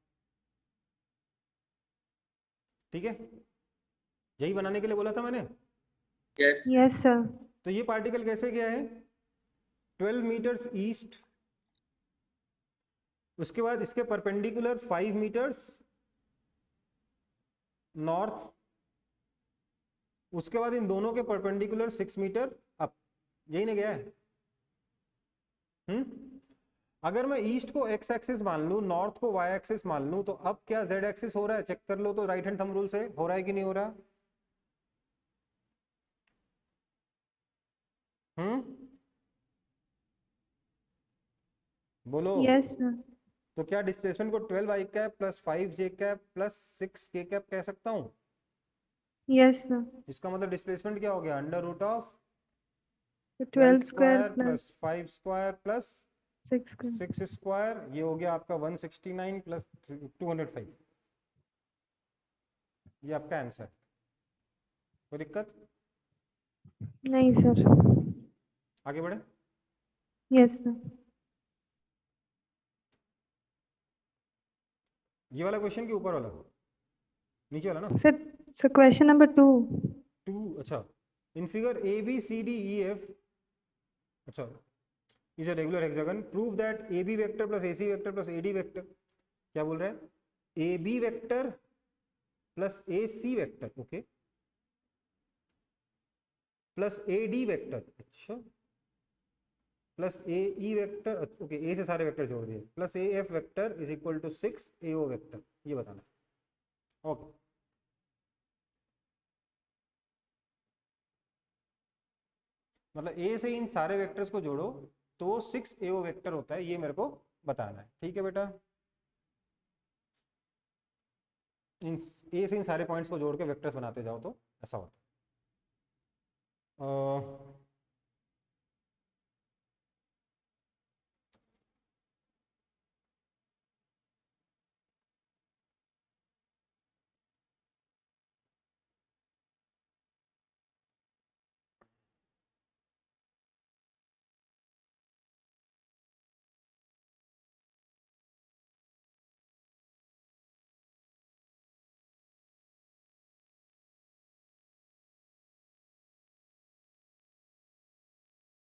ठीक है, यही बनाने के लिए बोला था मैंने। यस। Yes sir. तो ये पार्टिकल कैसे गया है? 12 मीटर्स ईस्ट, उसके बाद इसके परपेंडिकुलर 5 मीटर्स नॉर्थ उसके बाद इन दोनों के परपेंडिकुलर 6 मीटर अप, यही नहीं गया है। अगर मैं ईस्ट को एक्स एक्सिस मान लूं, नॉर्थ को वाई एक्सिस मान लूं, तो अब क्या जेड एक्सिस हो रहा है? चेक कर लो तो राइट हैंड थंब रूल से हो रहा है कि नहीं हो रहा? बोलो। Yes sir. तो क्या डिस्प्लेसमेंट को 12 I cap plus 5 J cap plus 6 K cap कह सकता हूं? Yes sir. इसका मतलब डिस्प्लेसमेंट क्या हो गया? Under root of 12 square square plus plus 5 square plus 6 square. 6 square, ये हो गया आपका 169 प्लस 205। ये आपका आंसर। कोई दिक्कत? नहीं सर। आगे बढ़े। Yes sir. ये वाला क्वेश्चन के ऊपर वाला, नीचे वाला ना? Sir sir question number 2। 2, अच्छा। In figure A B C D E F, अच्छा, is a regular hexagon, prove that A B vector plus A C vector plus A D vector, क्या बोल रहे हैं? A B vector plus A C vector, okay, plus A D vector, अच्छा, plus A E vector, okay, A से सारे vector जोड़ दिए, plus A F vector is equal to 6 A O vector, ये बताना है। ओके, मतलब ए से इन सारे वेक्टर्स को जोड़ो तो 6 ए ओ वेक्टर होता है, ये मेरे को बताना है। ठीक है बेटा, इन ए से इन सारे पॉइंट्स को जोड़ के वेक्टर्स बनाते जाओ तो ऐसा होता है।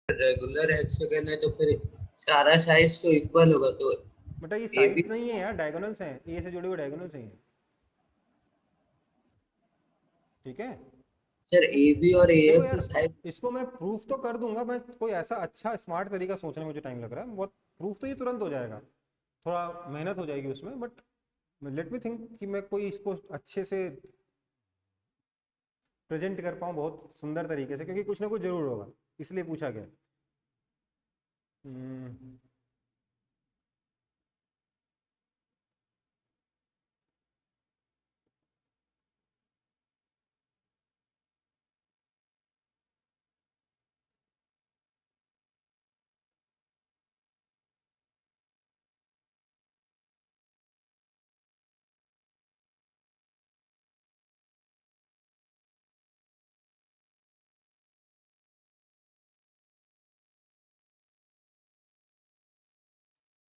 रेगुलर हेक्सागन है तो फिर सारा साइज तो इक्वल होगा, तो बेटा ये ए साइड्स बी नहीं है यार, डायगोनल्स हैं, ए से जुड़े हुए डायगोनल्स हैं। ठीक है, सर ए बी और ए देखो एफ यार, तो साइड। इसको मैं प्रूफ तो कर दूंगा, मैं कोई ऐसा अच्छा स्मार्ट तरीका सोचने में मुझे टाइम लग रहा है बहुत। प्रूफ तो ये तुरंत हो जाएगा, थोड़ा मेहनत हो जाएगी उसमें, बट लेट मी थिंक कि मैं कोई इसको अच्छे से प्रेजेंट कर पाऊँ बहुत सुंदर तरीके से, क्योंकि कुछ ना कुछ जरूर होगा, इसलिए पूछा गया।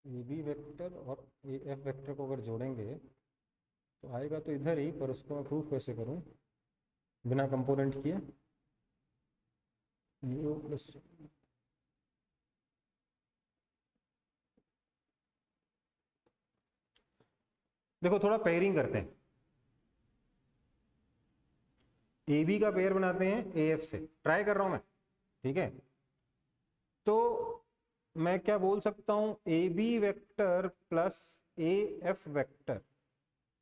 ए बी वेक्टर और ए एफ वेक्टर को अगर जोड़ेंगे तो आएगा तो इधर ही, पर उसको मैं प्रूफ कैसे करूं बिना कंपोनेंट किए? ओ प्लस, देखो थोड़ा पेयरिंग करते हैं, ए बी का पेयर बनाते हैं ए एफ से, ट्राई कर रहा हूं मैं। ठीक है, तो मैं क्या बोल सकता हूं? A B vector plus A F vector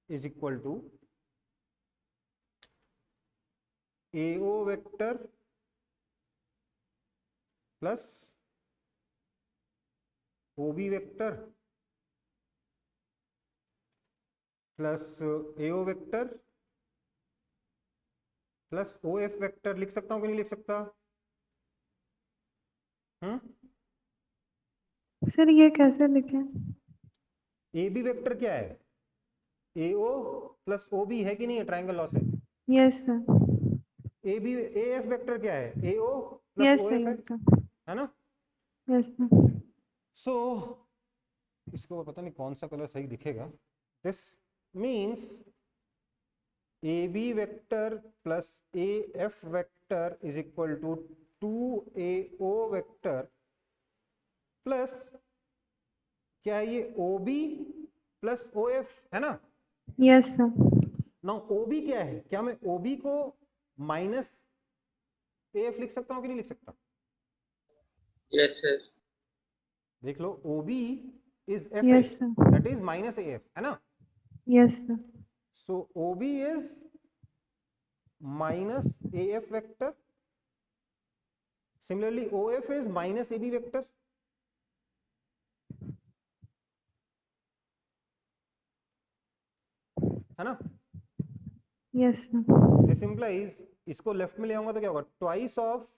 is equal to A O vector plus O B vector plus A O vector plus O F vector. लिख सकता हूं कि नहीं लिख सकता? सर ये कैसे लिखें? ए बी वेक्टर क्या है? A O plus O B है कि नहीं है ट्राइंगल लॉ से? Yes sir. A B A F vector क्या है? A O plus yes O sir. F है, यस सर। है ना? Yes sir. सो इसको पता नहीं कौन सा कलर सही दिखेगा। This means A B vector plus A F vector is equal to 2 A O vector plus क्या है ये? O B plus O F, है ना? Yes sir. Now O B क्या है? क्या मैं ओ बी को माइनस AF लिख सकता हूँ कि नहीं लिख सकता? Yes sir. देख लो, OB is FA, Yes, sir. that is minus AF, है ना? Yes, sir. So OB is minus AF vector. Similarly, OF is minus AB vector. है ना? Yes, sir. This implies, इसको लेफ्ट में ले आऊंगा तो क्या होगा? Twice of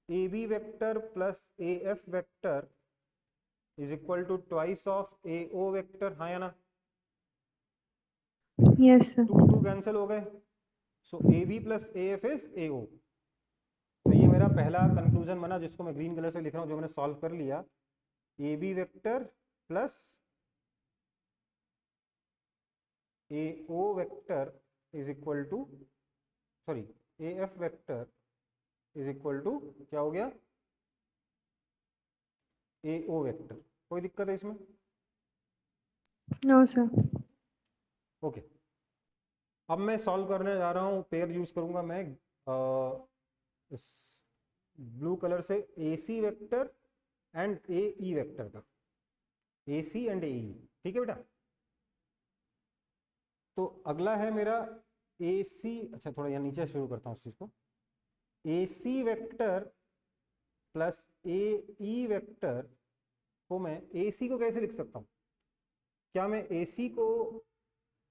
AB vector plus AF vector is equal to twice of AO vector, हाँ या ना? Yes, sir. 2 कैंसिल हो गए, so AB plus AF is AO। तो ये मेरा पहला कंक्लूजन बना, जिसको मैं ग्रीन कलर से लिख रहा हूँ, जो मैंने सॉल्व कर लिया। AB vector plus AO vector is equal to, sorry, AF vector is equal to क्या हो गया? AO vector. कोई दिक्कत है इसमें? No, sir. ओके, अब मैं सॉल्व करने जा रहा हूँ, पेयर यूज करूंगा मैं इस ब्लू कलर से, AC vector and AE vector का, AC एंड AE, ठीक है बेटा? तो अगला है मेरा AC, अच्छा थोड़ा यहाँ नीचे शुरू करता हूँ उस चीज को। AC vector plus AE vector को मैं AC को कैसे लिख सकता हूँ? क्या मैं AC को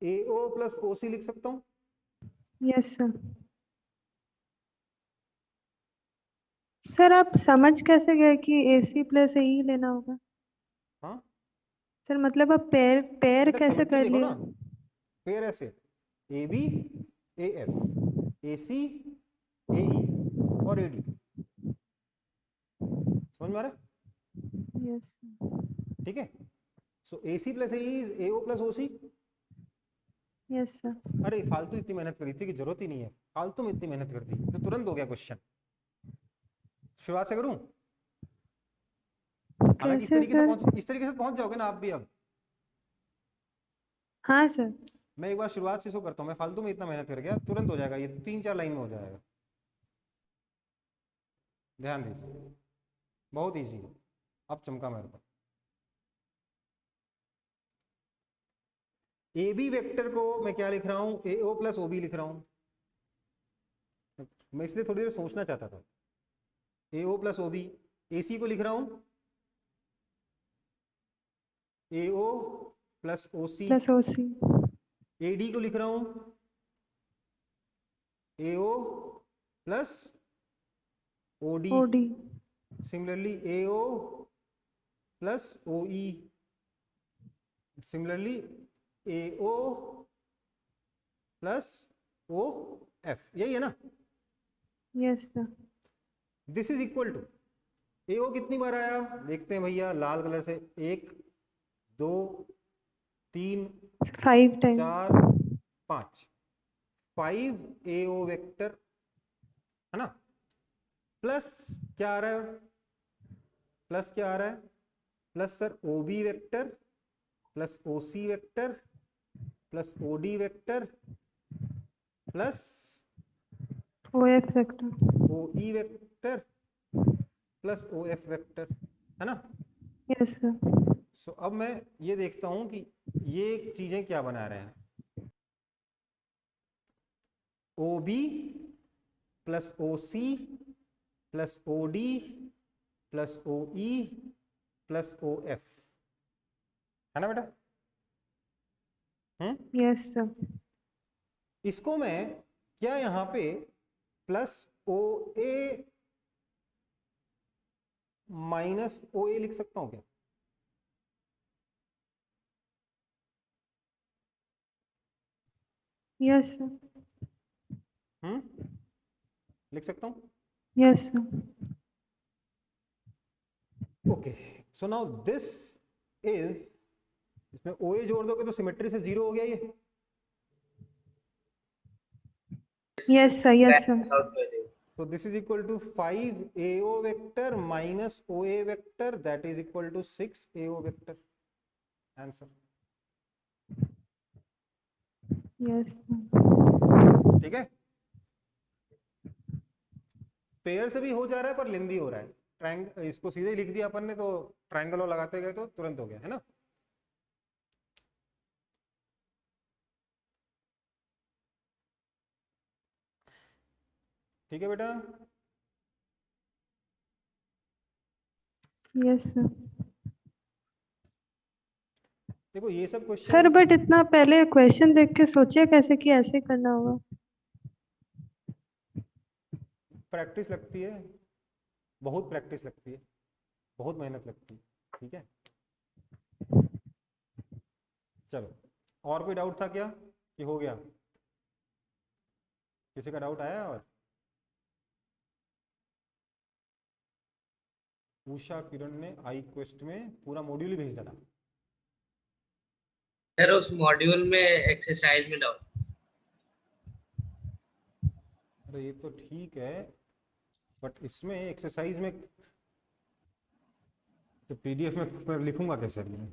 AO प्लस OC लिख सकता हूँ? Yes, sir. सर आप समझ कैसे गए कि AC प्लस AE लेना होगा? हाँ सर मतलब आप पेयर पेयर बेटा, कैसे सिमेट्री कर देखो लिया? ना, पेयर ऐसे AB AF, AC AE और AD, समझ में आ रहा है? Yes, sir. ठीक है, सो AC plus AE is AO plus OC। Yes, sir. अरे फालतू इतनी मेहनत करी थी कि जरूरत ही नहीं है, फालतू में इतनी मेहनत कर दी तो तुरंत हो गया क्वेश्चन। शुरुआत से करूं? हालांकि कैसे सर? इस तरीके से पहुंच जाओगे ना आप भी। अब हाँ सर। मैं एक बार शुरुआत से इसको करता हूँ, मैं फालतू में इतना मेहनत कर गया, तुरंत हो जाएगा ये, 3-4 लाइन में हो जाएगा। ध्यान दीजिए, बहुत इजी है, अब चमका मेरे पर। AB वेक्टर को मैं क्या लिख रहा हूँ? AO प्लस OB लिख रहा हूँ। मैं इसलिए थोड़ी देर सोचना चाहता था। AO प्लस OB, AC को लिख रहा हूँ AO plus OC, plus OC, AD को लिख रहा हूँ AO प्लस OD, OD, similarly AO plus OE, similarly AO plus OF, यही है ना? Yes sir. This is equal to AO कितनी बार आया देखते हैं भैया, लाल कलर से, 1 2 3 5 टाइम्स, 4 5, 5 AO वेक्टर, है ना? प्लस क्या आ रहा है? प्लस क्या आ रहा है? Plus sir OB vector plus OC vector plus OD vector plus OF vector, OE vector plus OF vector, है ना? Yes sir. सो अब मैं ये देखता हूं कि ये चीजें क्या बना रहे हैं। OB plus OC plus OD plus OE plus OF, है ना बेटा? Yes sir. इसको मैं क्या यहां पे प्लस OA माइनस OA लिख सकता हूं क्या? Yes sir. लिख सकता हूं? Yes sir. Okay, so now this is, इसमें OA जोड़ दोगे तो सिमेट्री से 0 हो गया ये। Yes sir, yes sir. So this is equal to 5 AO vector minus OA vector, that is equal to 6 AO vector. Answer. Yes sir. ठीक है, पेयर से भी हो जा रहा है पर लेंदी हो रहा है। ट्रायंग इसको सीधे ही लिख दिया अपन ने तो ट्रायंगल लगाते गए तो तुरंत हो गया है ना। ठीक है बेटा। Yes sir. देखो ये सब सर क्वेश्चन बट इतना पहले क्वेश्चन देख के सोचिए कैसे कि ऐसे करना होगा। प्रैक्टिस लगती है, बहुत प्रैक्टिस लगती है, बहुत मेहनत लगती है। ठीक है चलो, और कोई डाउट था क्या कि हो गया? किसी का डाउट आया? और उषा किरण ने आई क्वेस्ट में पूरा मॉड्यूल ही भेज डाला। सर उस मॉड्यूल में एक्सरसाइज में डाउट। अरे ये तो ठीक है बट इसमें एक्सरसाइज में तो पीडीएफ में लिखूंगा कैसे अभी मैं?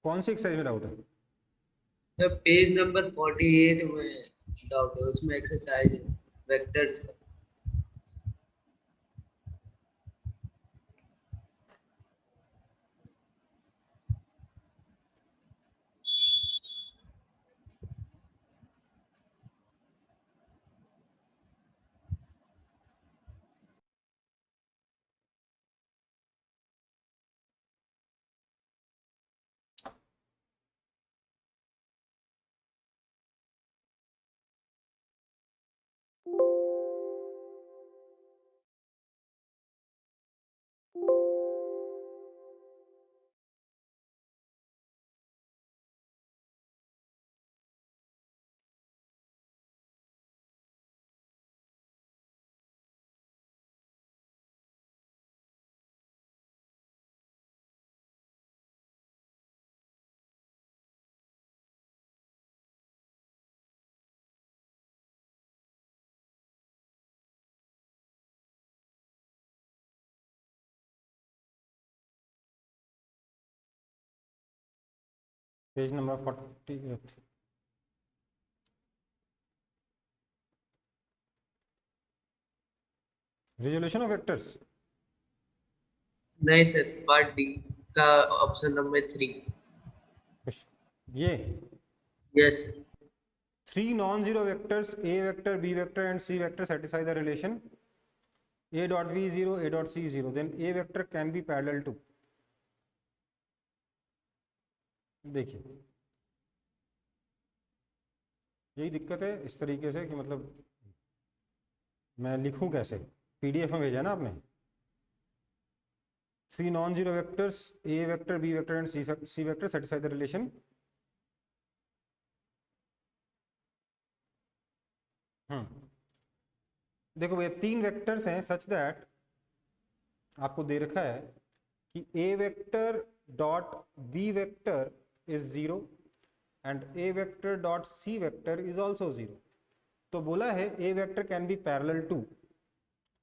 कौन सी एक्सरसाइज में डाउट है? सर पेज नंबर 48 में डाउट है, उसमें एक्सरसाइज है वेक्टर्स का। Page number 48। Resolution of vectors. नहीं सर, पार्ट डी का ऑप्शन नंबर 3। ये yes. 3 non-zero vectors a vector, b vector and c vector satisfy the relation a dot v is 0, a dot c is 0, then a vector can be parallel to। देखिए यही दिक्कत है इस तरीके से कि मतलब मैं लिखूं कैसे? पीडीएफ में भेजा ना आपने। 3 non-zero vectors a vector, b vector and c vector satisfy the relation। देखो ये 3 वेक्टर्स हैं सच दैट आपको दे रखा है कि a vector dot b vector is 0 and a vector dot c vector is also 0। तो बोला है a vector can be parallel to,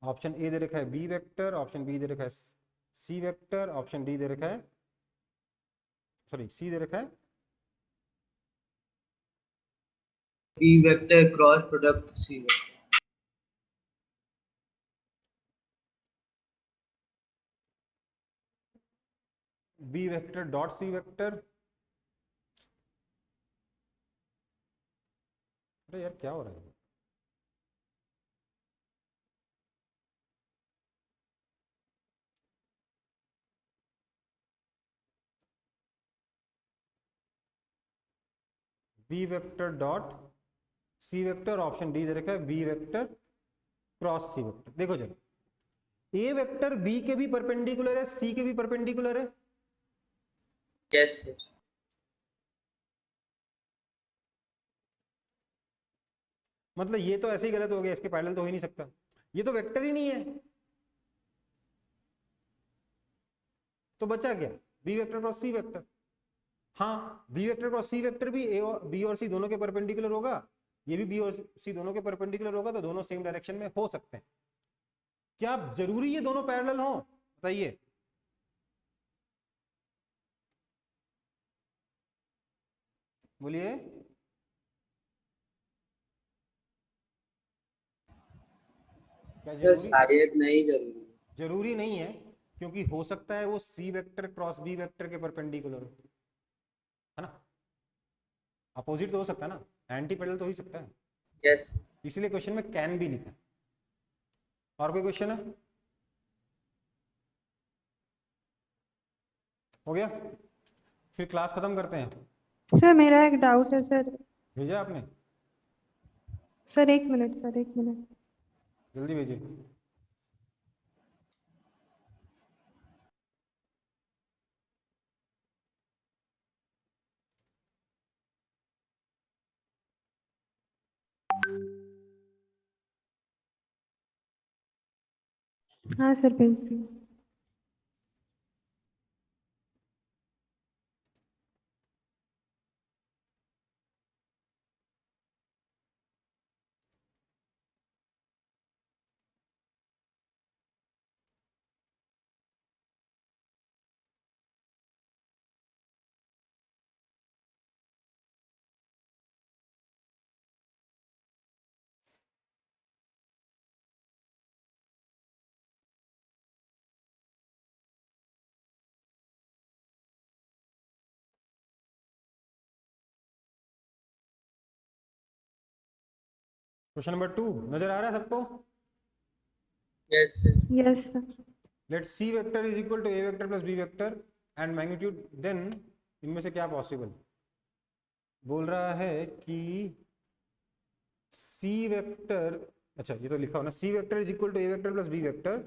option A दे रखा है b वेक्टर, ऑप्शन बी दे रखा है c वेक्टर, ऑप्शन डी दे रखा है सॉरी c दे रखा है B vector cross product C vector. b vector dot c vector. अरे यार क्या हो रहा है? B vector dot C vector, option D दे रखा है B vector cross C vector. देखो चलो ए वेक्टर बी के भी परपेंडिकुलर है, सी के भी परपेंडिकुलर है। Yes sir. मतलब ये तो ऐसे ही गलत हो गया, इसके पैरेलल तो हो ही नहीं सकता, ये तो वेक्टर ही नहीं है। तो बचा क्या? B vector cross C vector. हाँ B vector cross C vector भी ए और बी और सी दोनों के परपेंडिकुलर होगा, ये भी बी और सी दोनों के परपेंडिकुलर होगा, तो दोनों सेम डायरेक्शन में हो सकते हैं। क्या जरूरी ये दोनों पैरेलल हो? बताइए। बोलिए। क्या सर जरूरी? शायद नहीं जरूरी। जरूरी नहीं है, क्योंकि हो सकता है वो C vector cross B vector के परपेंडिकुलर हो, है ना। अपोजिट तो हो सकता है ना, एंटी पैरेलल तो हो ही सकता है, यस। इसीलिए क्वेश्चन में कैन भी लिखा है। और कोई क्वेश्चन है? हो गया? फिर क्लास खत्म करते हैं। सर मेरा एक डाउट है सर। भेजा आपने? Sir 1 minute sir, 1 minute. जल्दी भेजिए। हाँ सर भेज दिए। क्वेश्चन नंबर 2 नजर आ रहा है सबको? Yes sir. Yes sir. Let C vector is equal to A vector plus B vector and magnitude, then इनमें से क्या पॉसिबल? बोल रहा है कि सी वेक्टर, अच्छा ये तो लिखा हो ना, C vector is equal to A vector plus B vector,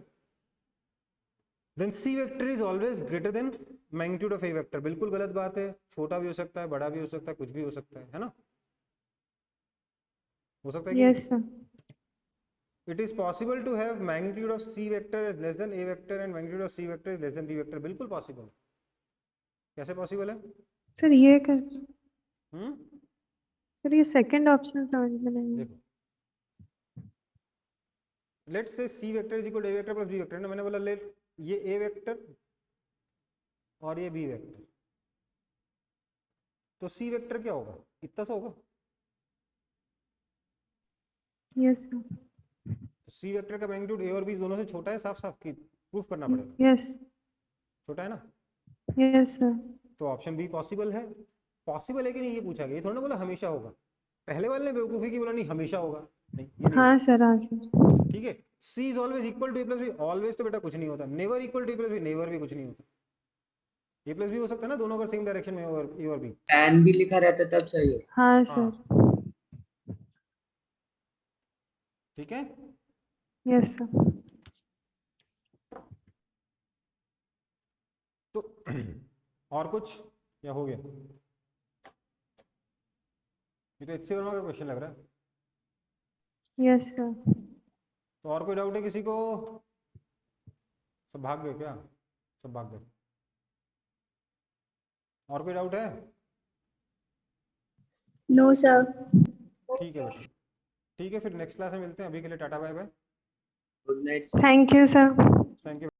then C vector is always greater than magnitude of A vector. बिल्कुल गलत बात है, छोटा भी हो सकता है, बड़ा भी हो सकता है, कुछ भी हो सकता है ना। हो सकता है कि yes sir. It is possible to have magnitude of C vector is less than A vector and magnitude of C vector is less than B vector. बिल्कुल पॉसिबल है। कैसे पॉसिबल है? सर ये कर हम्म, सर ये सेकंड ऑप्शन समझ में नहीं है। देखो, let say C vector is equal to A vector plus B vector ना, मैंने बोला लेट ये ए वेक्टर और ये बी वेक्टर, तो सी वेक्टर क्या होगा? इतना सा होगा। Yes sir. तो सी वेक्टर का मैग्नीट्यूड ए और बी दोनों से छोटा है, साफ साफ की प्रूफ करना पड़ेगा। यस। छोटा है ना, यस सर। तो ऑप्शन बी पॉसिबल है। पॉसिबल है कि नहीं ये पूछा गया, ये थोड़ा ना बोला हमेशा होगा। पहले वाले ने बेवकूफी की बोला नहीं हमेशा होगा, नहीं ये नहीं हाँ होगा। सर, हाँ सर। ठीक है, C is always equal to A plus B, always तो बेटा कुछ नहीं होता, never equal to A plus B, never भी कुछ नहीं होता। ए प्लस बी हो सकता है ना, दोनों अगर सेम डायरेक्शन में हो, ए और बी। टैन भी लिखा रहता तब सही है। हाँ हाँ सर। ठीक है। Yes sir. तो और कुछ या हो गया? ये तो एच सी वर्मा का क्वेश्चन लग रहा है। Yes sir. तो और कोई डाउट है किसी को? सब भाग गए क्या? सब भाग गए? और कोई डाउट है? No sir. ठीक है बेटा, ठीक है, फिर नेक्स्ट क्लास में मिलते हैं। अभी के लिए tata bye bye. Good night sir. Thank you sir. Thank you.